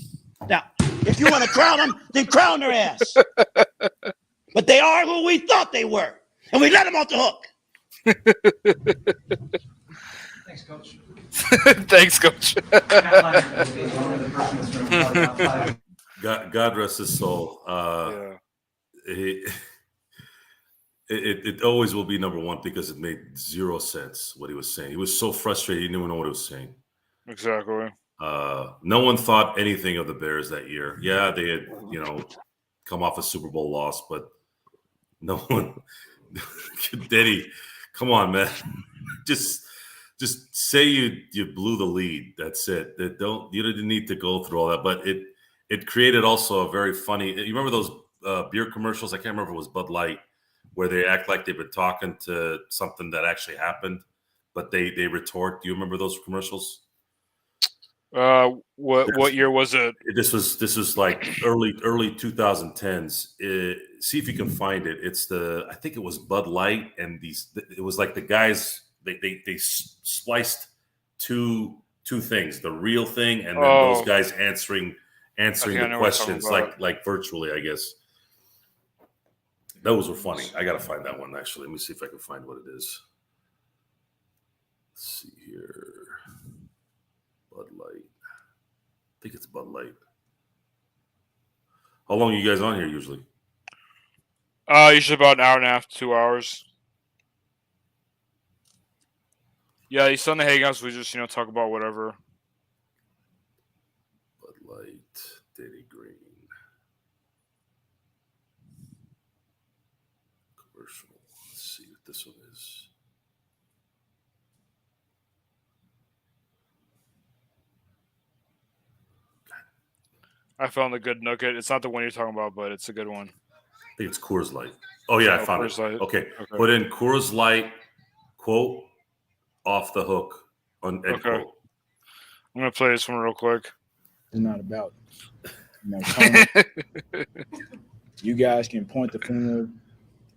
Now, if you want to crown them, then crown their ass. But they are who we thought they were. And we let them off the hook. Thanks, Coach. Thanks, Coach. God rest his soul. Yeah. It always will be number 1 because it made 0 sense what he was saying. He was so frustrated. He didn't even know what he was saying. Exactly. No one thought anything of the Bears that year. Yeah, they had, come off a Super Bowl loss, but no one. Denny, come on, man. Just just say you blew the lead. That's it. You didn't need to go through all that, but it created also a very funny. You remember those beer commercials? I can't remember if it was Bud Light, where they act like they've been talking to something that actually happened, but they retort. Do you remember those commercials? What year was it? This was like early 2010s. See if you can find it. I think it was Bud Light, and it was like the guys they spliced two things, the real thing, and then those guys answering the questions like virtually, I guess. Those were funny. I gotta find that one actually. Let me see if I can find what it is. Let's see here. Bud Light. I think it's Bud Light. How long are you guys on here usually? Usually about an hour and a half, 2 hours. Yeah, he's on the Hangouts. We just talk about whatever. Bud Light, Danny Green. Commercial. Let's see what this one is. I found a good nugget. It's not the one you're talking about, but it's a good one. I think it's Coors Light. Oh yeah, I found Coors it. Light. Okay, put in Coors Light quote off the hook on end quote. I'm gonna play this one real quick. It's not about Tony. You guys can point the finger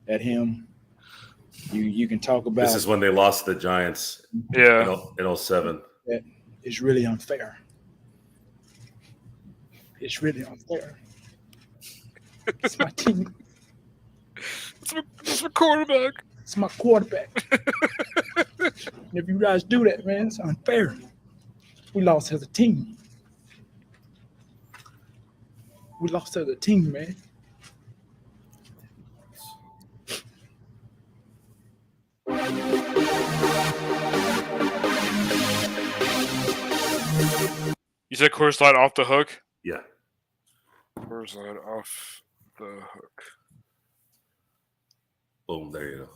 at him. You can talk about. This is when they lost the Giants. Yeah. In 07. That it's really unfair. It's really unfair. It's my team. It's my quarterback. It's my quarterback. If you guys do that, man, it's unfair. We lost as a team. We lost as a team, man. You said Coors Light off the hook? Yeah. Coors Light off the hook. Boom, there you go.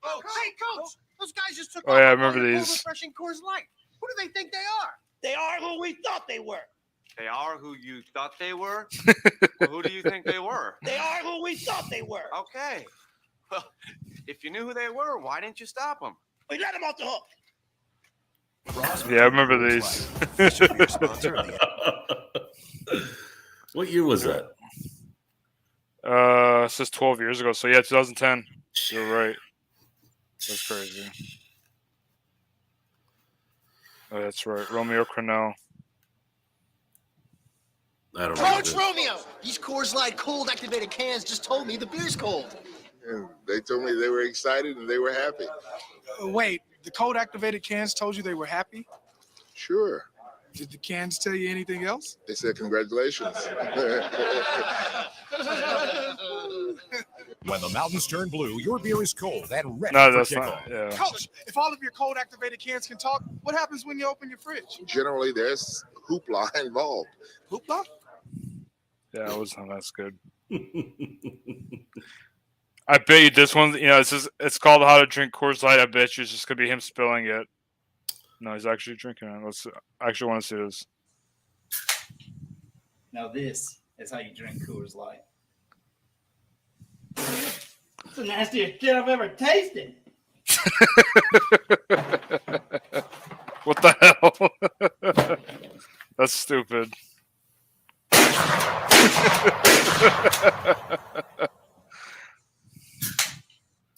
Oh, hey, Coach! Those guys just took Oh, yeah, I remember these. Refreshing Coors Light. Who do they think they are? They are who we thought they were. They are who you thought they were? Well, who do you think they were? They are who we thought they were. Okay. Well, if you knew who they were, why didn't you stop them? We let them off the hook. Yeah, I remember these. What year was that? It says 12 years ago. So yeah, 2010. You're right. That's crazy. Oh, that's right. Romeo Crennel. I don't Coach Romeo! These Coors Light cold activated cans just told me the beer's cold. Yeah, they told me they were excited and they were happy. Wait, the cold activated cans told you they were happy? Sure. Did the cans tell you anything else? They said congratulations. When the mountains turn blue, your beer is cold and ready No, for that's kickoff. not. Yeah. Coach, if all of your cold activated cans can talk, what happens when you open your fridge? Generally, there's hoopla involved. Hoopla? Yeah, it wasn't. That's good. I bet you this one. It's called How to Drink Coors Light. I bet you it's just gonna be him spilling it. No, he's actually drinking it. I actually want to see this. Now this is how you drink Coors Light. It's the nastiest shit I've ever tasted. What the hell? That's stupid.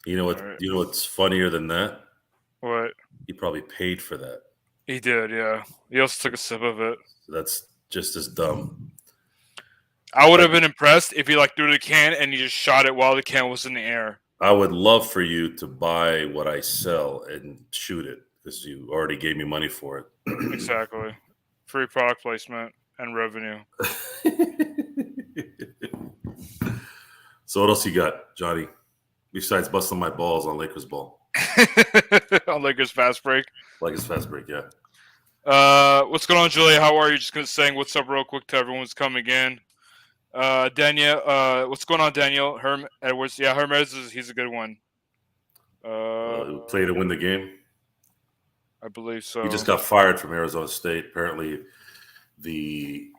You know what? You know what's funnier than that? What? He probably paid for that. He did, yeah. He also took a sip of it. That's just as dumb. I would have been impressed if he threw the can and he just shot it while the can was in the air. I would love for you to buy what I sell and shoot it because you already gave me money for it. Exactly. Free product placement and revenue. So what else you got, Johnny? Besides busting my balls on Lakers ball. On Lakers fast break. Lakers fast break, yeah. What's going on, Julia? How are you? Just gonna saying what's up real quick to everyone's coming in. Daniel, what's going on, Daniel? Herm Edwards. Yeah, Herm Edwards he's a good one. Play to win the game. I believe so. He just got fired from Arizona State. Apparently, the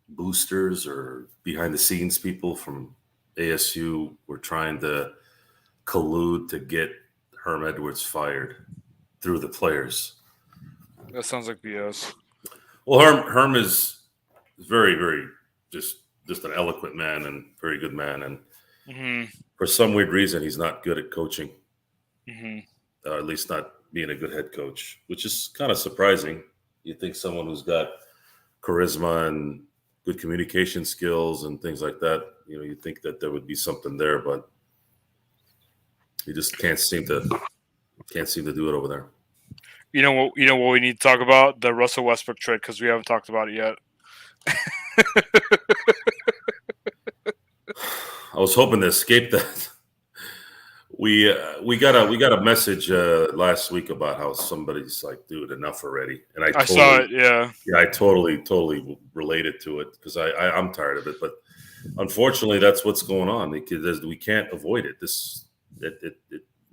boosters or behind-the-scenes people from ASU were trying to collude to get Herm Edwards fired through the players. That sounds like BS. Well, Herm is very, very just an eloquent man and very good man, and for some weird reason, he's not good at coaching. At least not being a good head coach, which is kind of surprising. You think someone who's got charisma and good communication skills and things like that, you think that there would be something there, but he just can't seem to do it over there. You know what we need to talk about? The Russell Westbrook trade, because we haven't talked about it yet. I was hoping to escape that. We got a message last week about how somebody's like, dude, enough already. And I saw it, yeah. Yeah, I totally related to it because I'm tired of it. But unfortunately, that's what's going on. We can't avoid it.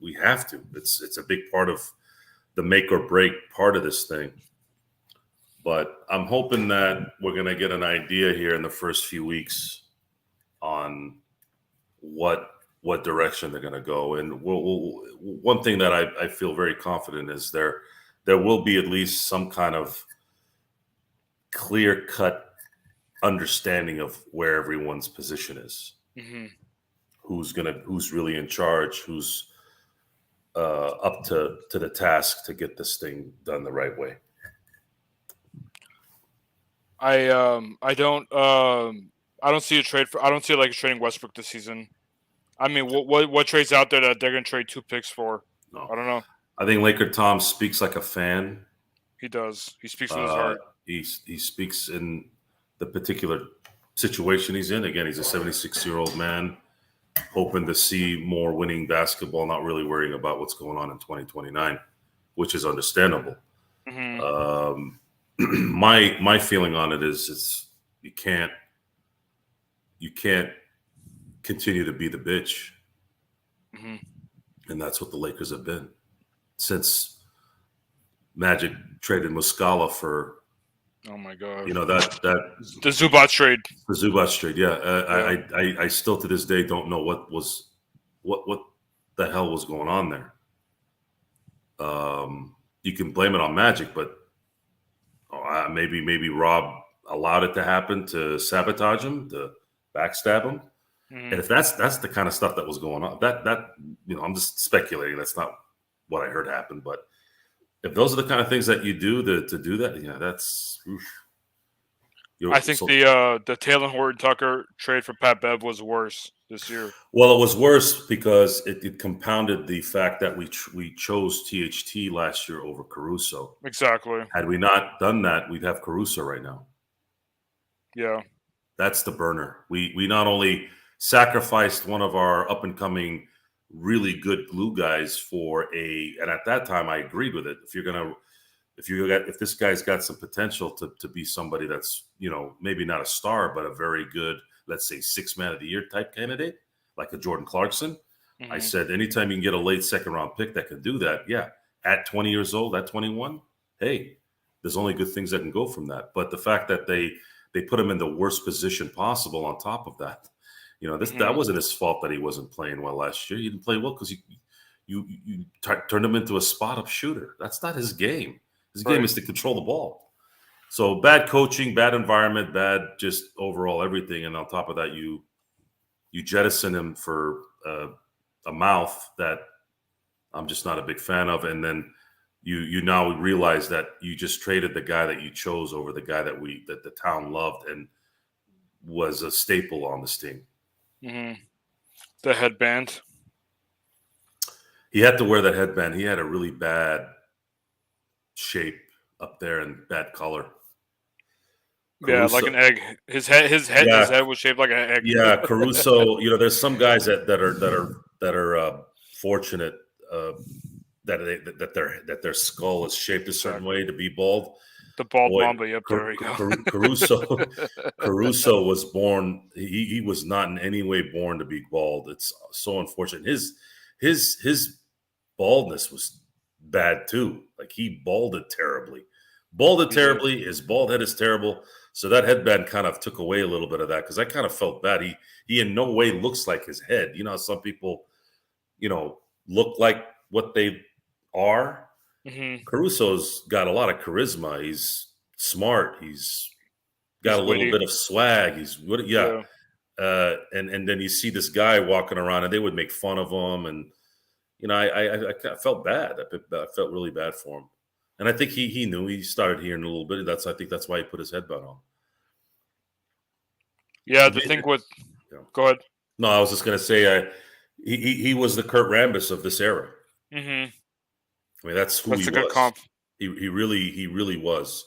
We have to. It's a big part of the make or break part of this thing. But I'm hoping that we're going to get an idea here in the first few weeks on what direction they're going to go. And one thing that I feel very confident is there will be at least some kind of clear-cut understanding of where everyone's position is. Who's really in charge, who's up to the task to get this thing done the right way. I don't see a trade I don't see like trading Westbrook this season. I mean, what trades out there that they're going to trade 2 picks for? No. I don't know. I think Laker Tom speaks like a fan. He does. He speaks with his heart. He speaks in the particular situation he's in. Again, he's a 76-year-old man hoping to see more winning basketball, not really worrying about what's going on in 2029, which is understandable. My feeling on it is you can't continue to be the bitch. And that's what the Lakers have been since Magic traded Muscala for, oh my God, the Zubac trade. The Zubac trade, yeah. I still to this day don't know what the hell was going on there. You can blame it on Magic, but maybe Rob allowed it to happen to sabotage him, to backstab him. And if that's the kind of stuff that was going on, that I'm just speculating. That's not what I heard happen. But if those are the kind of things that you do to do that, that's. I think the Taylor Horton Tucker trade for Pat Bev was worse this year. Well, it was worse because it compounded the fact that we chose THT last year over Caruso. Exactly. Had we not done that, we'd have Caruso right now. Yeah. That's the burner. We not only sacrificed one of our up-and-coming really good glue guys and at that time I agreed with it. If this guy's got some potential to be somebody that's, maybe not a star, but a very good, let's say 6th man of the year type candidate, like a Jordan Clarkson. I said, anytime you can get a late 2nd round pick that can do that, yeah, at 20 years old, at 21, hey, there's only good things that can go from that. But the fact that they put him in the worst position possible on top of that, that wasn't his fault that he wasn't playing well last year. He didn't play well because you turned him into a spot-up shooter. That's not his game. His game is to control the ball. So bad coaching, bad environment, bad just overall everything. And on top of that, you jettison him for a mouth that I'm just not a big fan of. And then you now realize that you just traded the guy that you chose over the guy that the town loved and was a staple on this team. The headband. He had to wear that headband. He had a really bad shape up there and bad color. Caruso, like an egg. His head was shaped like an egg. Yeah, Caruso. There's some guys that are fortunate that their skull is shaped a certain way to be bald. The bald mamba. Yep, there we go. Caruso was born. He was not in any way born to be bald. It's so unfortunate. his baldness was bad too. Like he balded terribly. Balded terribly. His bald head is terrible. So that headband kind of took away a little bit of that because I kind of felt bad. He in no way looks like his head. You know how some people, look like what they are. Caruso's got a lot of charisma. He's smart. He's got a little bit of swag. And then you see this guy walking around, and they would make fun of him, and I felt bad. I felt really bad for him, and I think he knew. He started hearing a little bit. I think that's why he put his headband on. Yeah, the thing with go ahead. No, I was just gonna say he was the Kurt Rambis of this era. Mm-hmm. I mean, that's who he was. That's a good comp. He really was.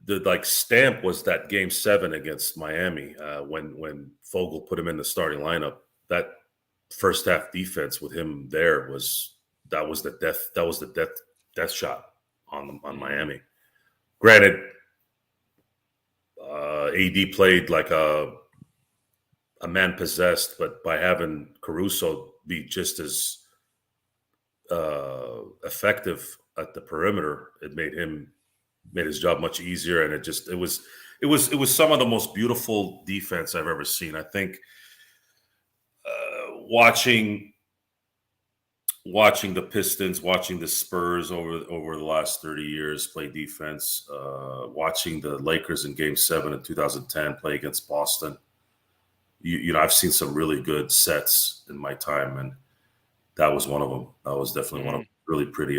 The like stamp was that Game 7 against Miami when Fogel put him in the starting lineup. That first half defense with him there was the death shot on Miami. Granted, AD played like a man possessed, but by having Caruso be just as effective at the perimeter, it made his job much easier, and it was some of the most beautiful defense I've ever seen. I think watching the Pistons, watching the Spurs over the last 30 years play defense, watching the Lakers in Game 7 in 2010 play against Boston. I've seen some really good sets in my time, and that was one of them. That was definitely one of them. Really pretty.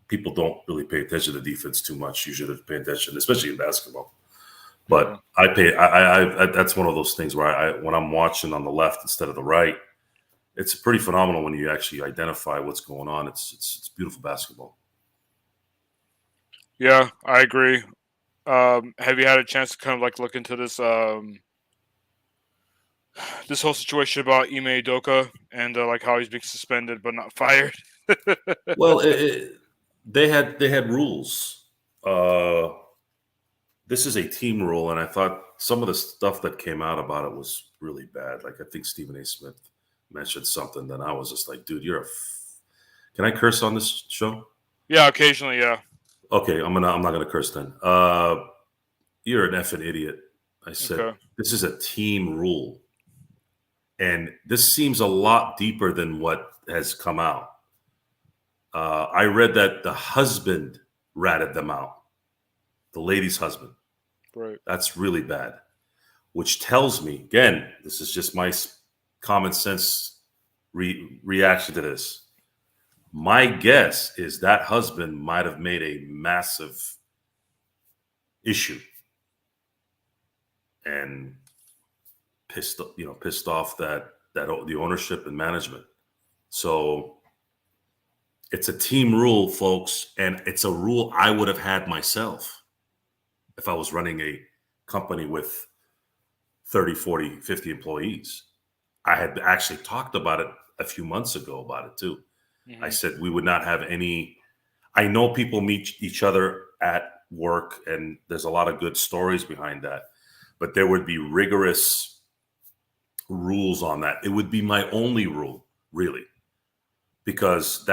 People don't really pay attention to defense too much. You should pay attention, especially in basketball. But that's one of those things where when I'm watching on the left instead of the right, it's pretty phenomenal when you actually identify what's going on. It's beautiful basketball. Yeah, I agree. Have you had a chance to kind of like look into this this whole situation about Ime Udoka and like how he's being suspended but not fired? Well, they had rules. This is a team rule, and I thought some of the stuff that came out about it was really bad. Like I think Stephen A. Smith mentioned something that I was just like, dude, can I curse on this show? Yeah, occasionally, yeah. Okay, I'm not gonna curse then. You're an effing idiot. I said, This is a team rule. And this seems a lot deeper than what has come out. I read that the husband ratted them out, the lady's husband. Right. That's really bad, which tells me, again, this is just my common sense reaction to this. My guess is that husband might have made a massive issue and pissed off that the ownership and management. So it's a team rule, folks, and it's a rule I would have had myself if I was running a company with 30, 40, 50 employees. I had actually talked about it a few months ago about it too. I said we would not have any. I know people meet each other at work, and there's a lot of good stories behind that, but there would be rigorous rules on that. It would be my only rule, really, because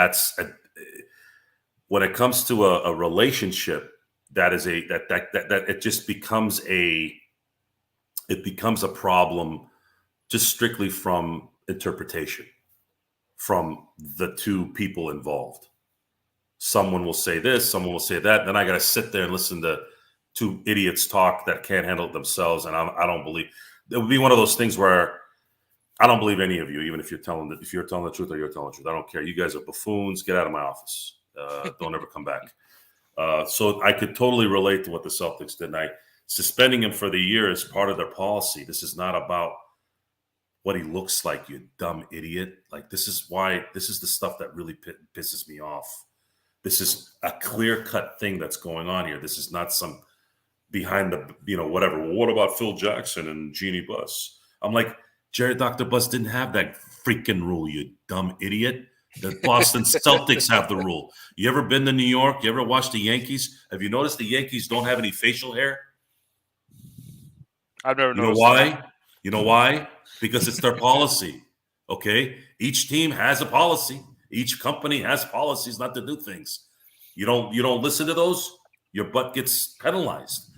when it comes to a relationship, that it just becomes a problem just strictly from interpretation from the two people involved. Someone will say this, someone will say that. Then I got to sit there and listen to two idiots talk that can't handle it themselves. And I don't believe it would be one of those things where I don't believe any of you, even if you're telling the truth or you're telling the truth. I don't care. You guys are buffoons. Get out of my office. Don't ever come back. So I could totally relate to what the Celtics did. And suspending him for the year is part of their policy. This is not about what he looks like, you dumb idiot. Like, this is the stuff that really pisses me off. This is a clear-cut thing that's going on here. This is not some behind the, whatever. Well, what about Phil Jackson and Jeannie Buss? I'm like, Jared Dr. Buss didn't have that freaking rule, you dumb idiot. The Boston Celtics have the rule. You ever been to New York? You ever watched the Yankees? Have you noticed the Yankees don't have any facial hair? I've never noticed. You know why? You know why? Because it's their policy. Okay, each team has a policy. Each company has policies not to do things. You don't listen to those, your butt gets penalized.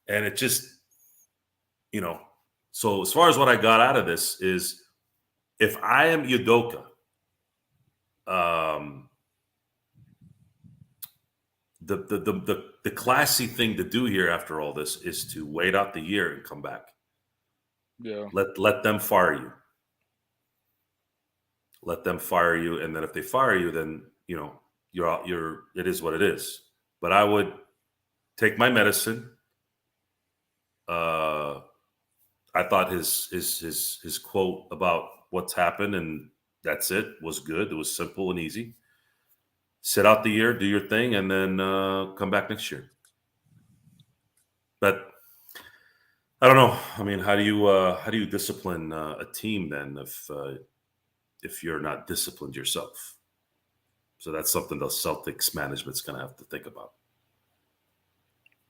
And it just, so as far as what I got out of this is, if I am Udoka, the classy thing to do here after all this is to wait out the year and come back. Yeah. Let them fire you. Let them fire you, and then if they fire you, then you're it is what it is. But I would take my medicine. I thought his quote about what's happened and that's it was good. It was simple and easy. Sit out the year, do your thing, and then come back next year. But I don't know. I mean, how do you discipline a team then if you're not disciplined yourself? So that's something the Celtics management's going to have to think about.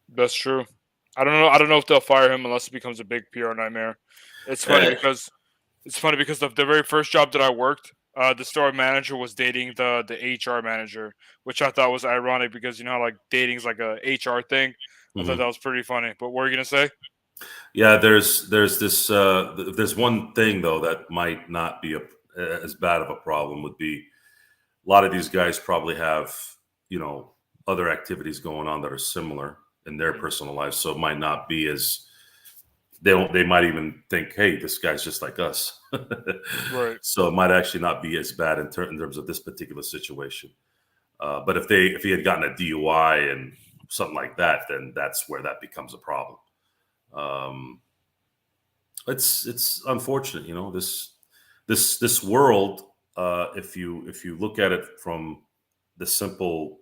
That's true. I don't know if they'll fire him unless it becomes a big PR nightmare. It's funny because the very first job that I worked, the store manager was dating the HR manager, which I thought was ironic because you know how like dating's like a HR thing. I thought that was pretty funny. But what were you gonna say? Yeah, there's this there's one thing though that might not be as bad of a problem. Would be a lot of these guys probably have other activities going on that are similar in their personal lives, so it might not be as they might even think, hey, this guy's just like us. Right. So it might actually not be as bad in terms of this particular situation. But if he had gotten a DUI and something like that, then that's where that becomes a problem. It's unfortunate, this world. If you look at it from the simple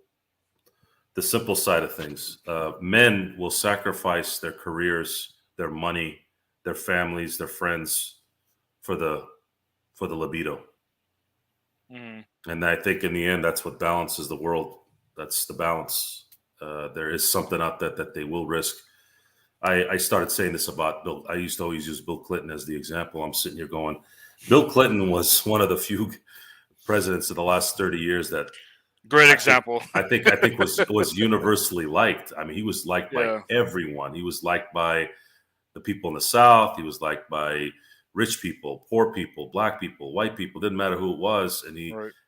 side of things, men will sacrifice their careers, their money, their families, their friends for the libido. And I think in the end, that's what balances the world. That's the balance. There is something out there that they will risk. I started saying this about Bill. I used to always use Bill Clinton as the example. I'm sitting here going, Bill Clinton was one of the few presidents of the last 30 years that great example. I think was universally liked. I mean, he was liked by everyone. He was liked by the people in the South. He was liked by rich people, poor people, black people, white people. Didn't matter who it was. And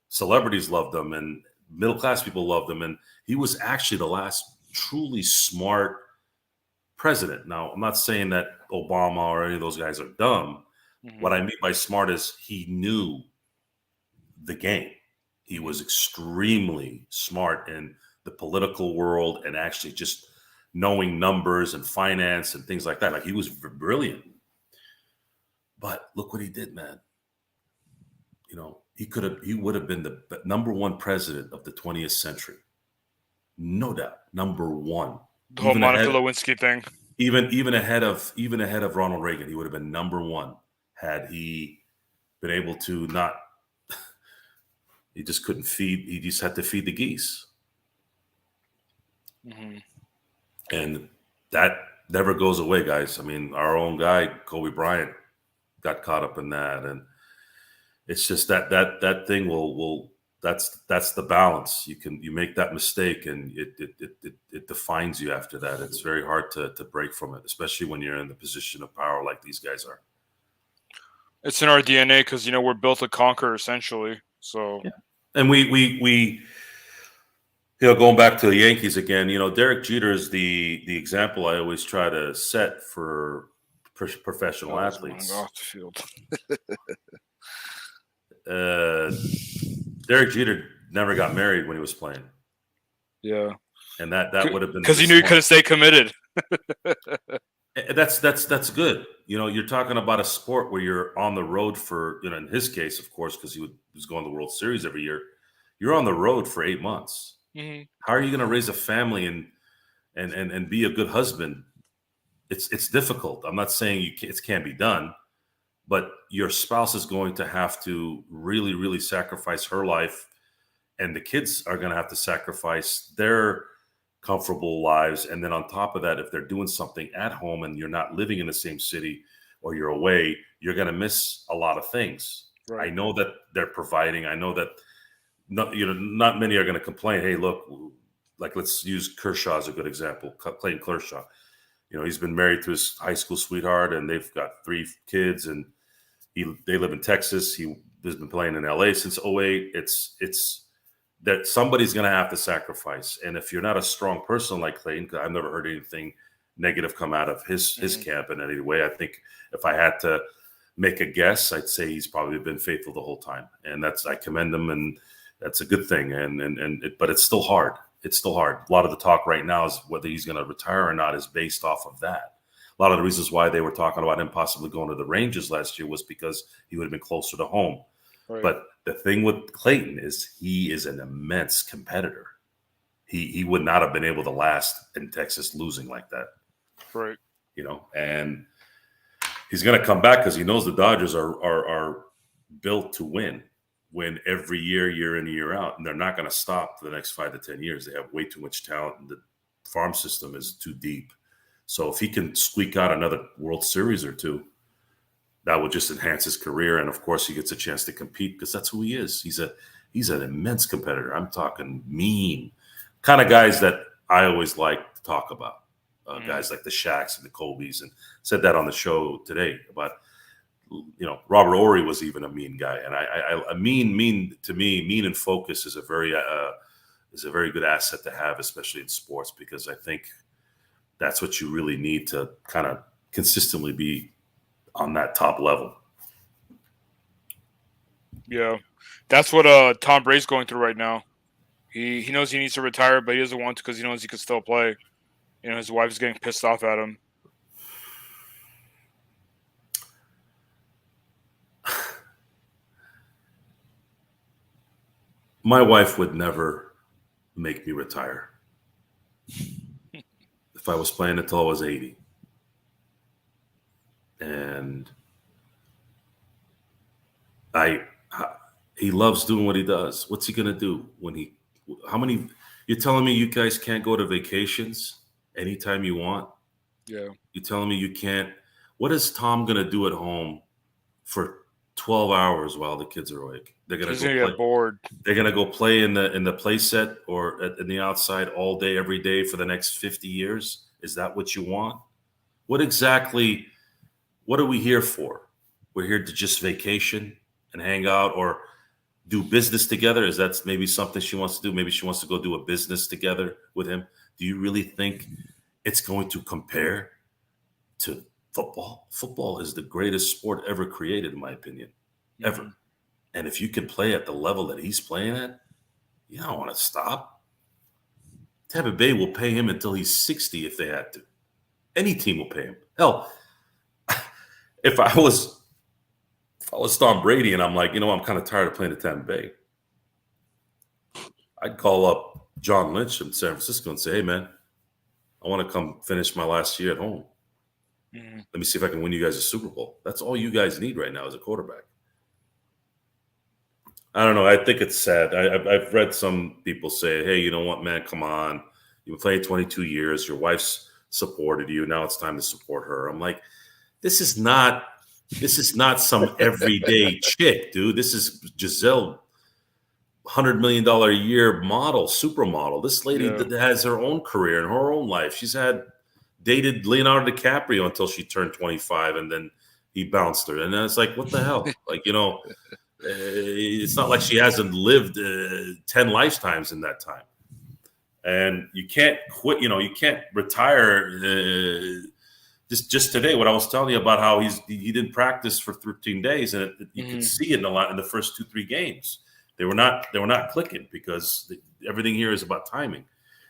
celebrities loved him, and middle class people loved him. And he was actually the last truly smart president. Now, I'm not saying that Obama or any of those guys are dumb. What I mean by smart is he knew the game. He was extremely smart in the political world and actually just knowing numbers and finance and things like that. Like, he was brilliant. But look what he did, man. He would have been the number one president of the 20th century. No doubt. Number one. The whole Monica Lewinsky thing. Even ahead of Ronald Reagan, he would have been number one had he been able to not. He just couldn't feed. He just had to feed the geese, and that never goes away, guys. I mean, our own guy Kobe Bryant got caught up in that, and it's just that thing will. That's the balance. You make that mistake, and it defines you after that. It's very hard to break from it, especially when you're in the position of power like these guys are. It's in our DNA because we're built to conquer, essentially. So, and we going back to the Yankees again. Derek Jeter is the example I always try to set for professional athletes. Off the field. Derek Jeter never got married when he was playing. Yeah, and that would have been because he knew he couldn't stay committed. That's good. You're talking about a sport where you're on the road for, in his case, of course, because he was going to the World Series every year. You're on the road for 8 months. How are you going to raise a family and be a good husband? It's difficult. I'm not saying it can't be done, but your spouse is going to have to really, really sacrifice her life, and the kids are going to have to sacrifice their comfortable lives. And then on top of that, if they're doing something at home and you're not living in the same city, or you're away, you're going to miss a lot of things. Right. I know that they're providing. I know that not many are going to complain. Hey, look, like let's use Kershaw as a good example. Clayton Kershaw. He's been married to his high school sweetheart, and they've got 3 kids, and they live in Texas. He has been playing in LA since 2008. It's that somebody's going to have to sacrifice. And if you're not a strong person like Clayton, because I've never heard anything negative come out of his camp in any way. I think if I had to make a guess, I'd say he's probably been faithful the whole time. And I commend him, and that's a good thing. But it's still hard. It's still hard. A lot of the talk right now is whether he's going to retire or not is based off of that. A lot of the reasons why they were talking about him possibly going to the Rangers last year was because he would have been closer to home. Right. But the thing with Clayton is he is an immense competitor. He would not have been able to last in Texas losing like that. Right. And he's going to come back because he knows the Dodgers are built to win every year in, year out. And they're not going to stop for the next 5 to 10 years. They have way too much talent, and the farm system is too deep. So if he can squeak out another World Series or 2, that would just enhance his career. And of course, he gets a chance to compete because that's who he is. He's an immense competitor. I'm talking mean kind of guys that I always like to talk about. Guys like the Shaqs and the Kobes, and said that on the show today about, Robert Horry was even a mean guy. And I mean to me, mean and focus is a very good asset to have, especially in sports, because I think that's what you really need to kind of consistently be on that top level. Yeah. That's what Tom Brady's going through right now. He knows he needs to retire, but he doesn't want to because he knows he can still play. His wife is getting pissed off at him. My wife would never make me retire. If I was playing until I was 80. And he loves doing what he does. What's he going to do you're telling me you guys can't go to vacations anytime you want? Yeah. You're telling me you can't. What is Tom going to do at home for 12 hours while the kids are awake? They're going to get bored. They're going to go play in the play set or in the outside all day, every day for the next 50 years. Is that what you want? What are we here for? We're here to just vacation and hang out or do business together. Is that maybe something she wants to do? Maybe she wants to go do a business together with him. Do you really think it's going to compare to football? Football is the greatest sport ever created, in my opinion, ever. And if you can play at the level that he's playing at, you don't want to stop. Tampa Bay will pay him until he's 60 if they had to. Any team will pay him. Hell, if I was Tom Brady and I'm like, I'm kind of tired of playing at Tampa Bay, I'd call up John Lynch in San Francisco and say, hey, man, I want to come finish my last year at home. Let me see if I can win you guys a Super Bowl. That's all you guys need right now as a quarterback. I don't know. I think it's sad. I've read some people say, hey, you know what, man, come on. You've been playing 22 years. Your wife's supported you. Now it's time to support her. I'm like, this is not some everyday chick, dude. This is Giselle, $100 million a year model, supermodel. This lady has her own career and her own life. She's dated Leonardo DiCaprio until she turned 25, and then he bounced her. And then it's like, what the hell? Like, it's not like she hasn't lived 10 lifetimes in that time. And you can't quit, you can't retire. Just today, what I was telling you about how he didn't practice for 13 days, and you could see it a lot in the first 2-3 games. They were not clicking because everything here is about timing,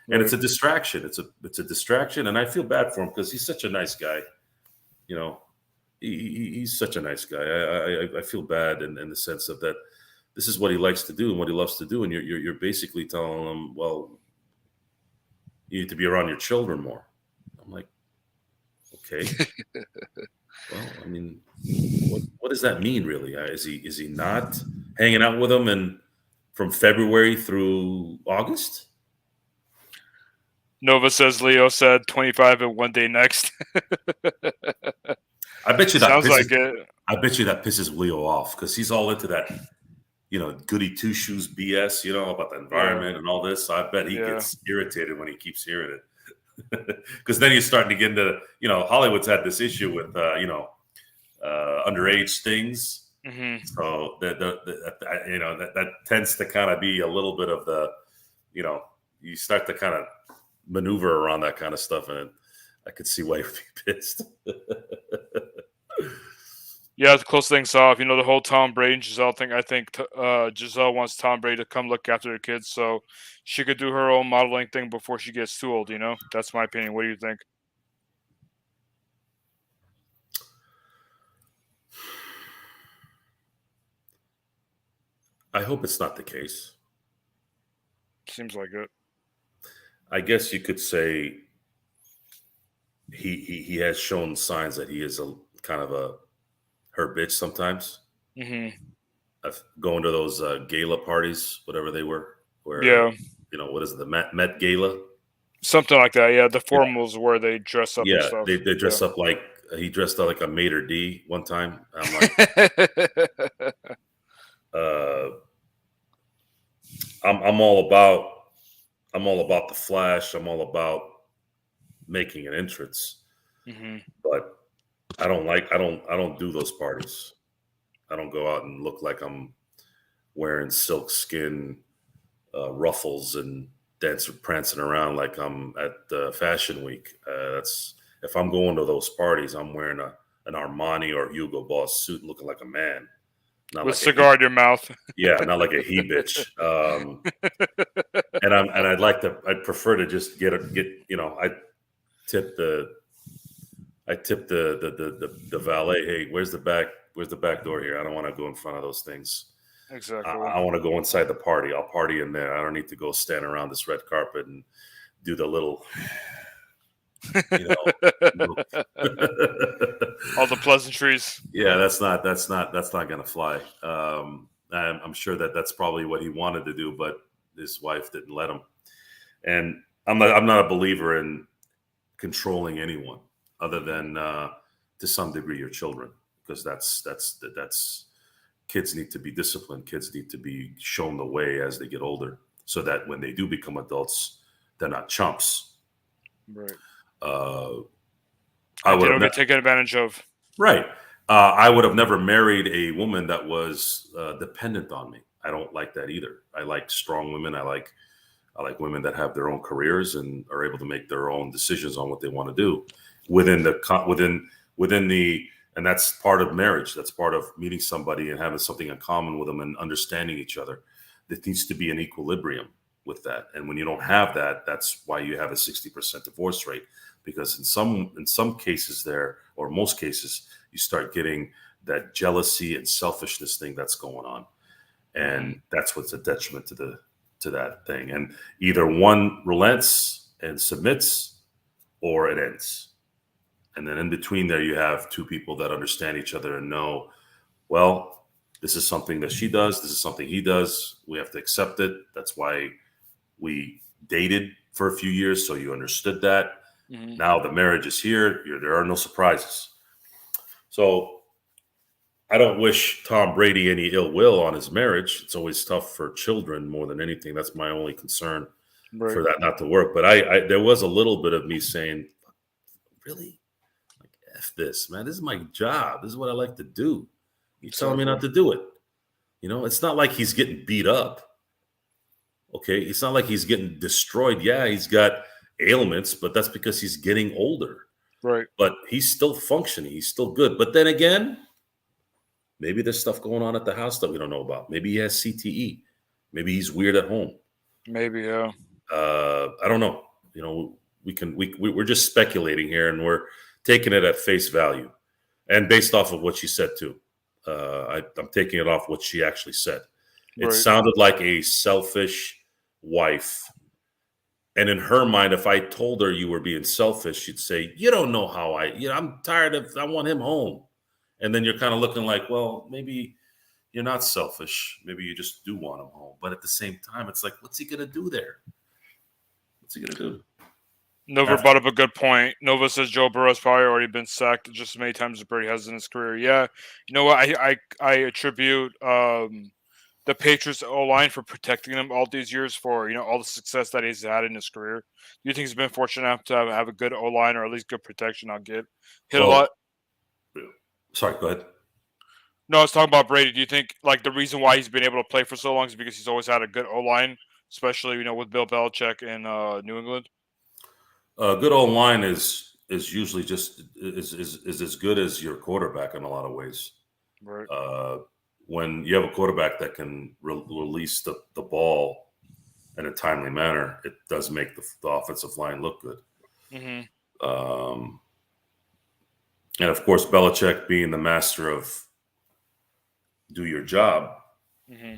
and it's a distraction. It's a distraction, and I feel bad for him because he's such a nice guy. He's such a nice guy. I feel bad in the sense of that this is what he likes to do and what he loves to do, and you're basically telling him, well, you need to be around your children more. I'm like, okay. Well, I mean, what does that mean, really? Is he not hanging out with them and from February through August? Nova says Leo said 25 and one day next. I bet you that Sounds pisses, like it. I bet you that pisses Leo off because he's all into that, goody two shoes BS, about the environment and all this. So I bet he gets irritated when he keeps hearing it. Because then you're starting to get into, Hollywood's had this issue with, underage things. Mm-hmm. So that tends to kind of be a little bit of the, you start to kind of maneuver around that kind of stuff, and I could see why you'd be pissed. Yeah, to close things off, the whole Tom Brady and Giselle thing. I think Giselle wants Tom Brady to come look after her kids so she could do her own modeling thing before she gets too old. That's my opinion. What do you think? I hope it's not the case. Seems like it. I guess you could say he has shown signs that he is a kind of a her bitch sometimes. Mm-hmm. Going to those gala parties, whatever they were, where what is it, the Met Gala? Something like that. Yeah, the formals where they dress up and stuff. They dress up like he dressed up like a maitre d' one time. I'm like, I'm all about the flash. I'm all about making an entrance, but I don't do those parties. I don't go out and look like I'm wearing silk skin ruffles and prancing around like I'm at Fashion Week. That's if I'm going to those parties, I'm wearing an Armani or Hugo Boss suit, looking like a man, not with like a cigar in your mouth. Yeah, not like a he bitch. I'd prefer to just get. I tip the valet. Hey, where's the back door here? I don't want to go in front of those things. Exactly. I want to go inside the party. I'll party in there. I don't need to go stand around this red carpet and do the little, all the pleasantries. Yeah, that's not going to fly. I'm sure that's probably what he wanted to do, but his wife didn't let him. And I'm not a believer in controlling anyone other than to some degree your children, because that's kids need to be disciplined. Kids need to be shown the way as they get older, so that when they do become adults, they're not chumps. Right. I would don't get taken advantage of. Right. I would have never married a woman that was dependent on me. I don't like that either. I like strong women. I like women that have their own careers and are able to make their own decisions on what they want to do within the. And that's part of marriage. That's part of meeting somebody and having something in common with them and understanding each other. There needs to be an equilibrium with that. And when you don't have that, that's why you have a 60% divorce rate. Because in some cases or most cases, you start getting that jealousy and selfishness thing that's going on. And that's what's a detriment to that thing. And either one relents and submits, or it ends. And then in between there, you have two people that understand each other and know, well, this is something that she does. This is something he does. We have to accept it. That's why we dated for a few years. So you understood that. Mm-hmm. Now the marriage is here. There are no surprises. So I don't wish Tom Brady any ill will on his marriage. It's always tough for children more than anything. That's my only concern for that not to work. But I there was a little bit of me saying, really? F this, man. This is my job. This is what I like to do. You're telling me not to do it. It's not like he's getting beat up. Okay. It's not like he's getting destroyed. Yeah, he's got ailments, but that's because he's getting older. Right. But he's still functioning. He's still good. But then again, maybe there's stuff going on at the house that we don't know about. Maybe he has CTE. Maybe he's weird at home. Maybe, yeah. I don't know. We're just speculating here, and we're taking it at face value, and based off of what she said too. I'm taking it off what she actually said. It sounded like a selfish wife. And in her mind, if I told her you were being selfish, she'd say, you don't know how I'm tired I want him home. And then you're kind of looking like, well, maybe you're not selfish. Maybe you just do want him home. But at the same time, it's like, what's he going to do there? What's he going to do? Nova brought up a good point. Nova says Joe Burrow's probably already been sacked just as many times as Brady has in his career. Yeah, you know what? I attribute the Patriots O-line for protecting him all these years for all the success that he's had in his career. Do you think he's been fortunate enough to have a good O-line or at least good protection? I'll get hit a lot. Sorry, go ahead. No, I was talking about Brady. Do you think like the reason why he's been able to play for so long is because he's always had a good O-line, especially with Bill Belichick in New England? Good old line is usually just is as good as your quarterback in a lot of ways. Right. When you have a quarterback that can release the ball in a timely manner, it does make the offensive line look good. Mm-hmm. And of course, Belichick being the master of do your job, Mm-hmm.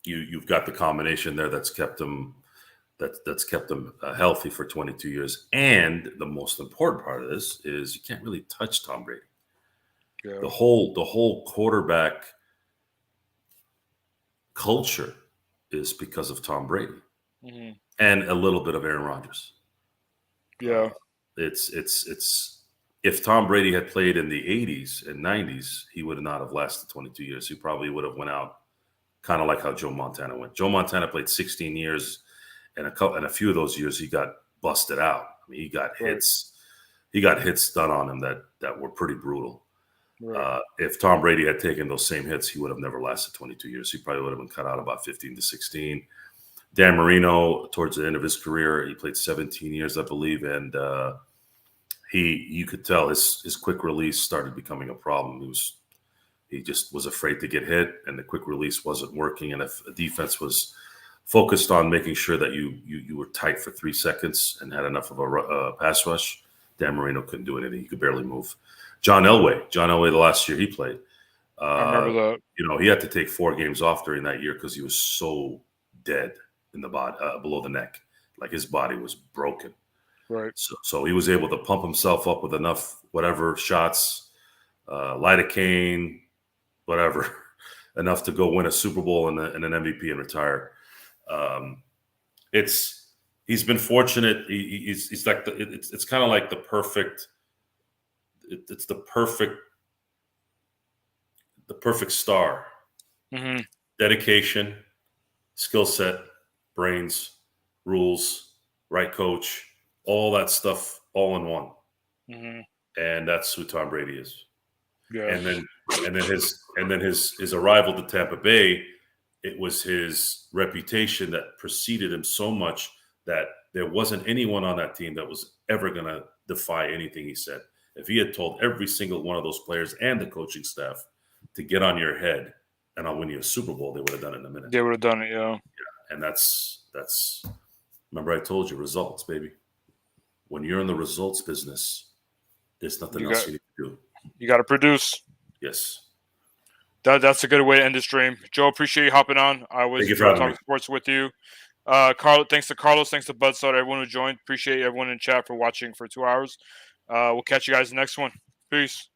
you've got the combination there that's kept him healthy for 22 years. And the most important part of this is you can't really touch Tom Brady. Yeah. The whole quarterback culture is because of Tom Brady Mm-hmm. and a little bit of Aaron Rodgers. Yeah. It's if Tom Brady had played in the 80s and 90s, he would not have lasted 22 years. He probably would have went out kind of like how Joe Montana went. Joe Montana played 16 years, and a few of those years he got busted out. I mean, he got hits. He got hits done on him that were pretty brutal. Right. If Tom Brady had taken those same hits, he would have never lasted 22 years. He probably would have been cut out about 15 to 16. Dan Marino, towards the end of his career, he played 17 years, I believe, and you could tell his quick release started becoming a problem. He just was afraid to get hit, and the quick release wasn't working. And if a defense was focused on making sure that you were tight for 3 seconds and had enough of a pass rush, Dan Marino couldn't do anything. He could barely move. John Elway, the last year he played, I remember that. He had to take 4 games off during that year because he was so dead in the body, below the neck, like his body was broken. Right. So he was able to pump himself up with enough whatever shots, lidocaine, whatever, enough to go win a Super Bowl and an MVP and retire. He's been fortunate. He's like it's kind of like the perfect. It's the perfect star. Mm-hmm. Dedication, skill set, brains, rules, right coach, all that stuff, all in one. Mm-hmm. And that's who Tom Brady is. Yeah. And then his arrival to Tampa Bay, it was his reputation that preceded him so much that there wasn't anyone on that team that was ever going to defy anything he said. If he had told every single one of those players and the coaching staff to get on your head and I'll win you a Super Bowl, they would have done it in a minute. They would have done it, yeah. And that's remember I told you, results, baby. When you're in the results business, there's nothing else you need to do. You got to produce. Yes. That's a good way to end the stream. Joe, appreciate you hopping on. I was talking sports with you. Thanks to Carlos, thanks to Budside, everyone who joined. Appreciate everyone in chat for watching for 2 hours. We'll catch you guys in the next one. Peace.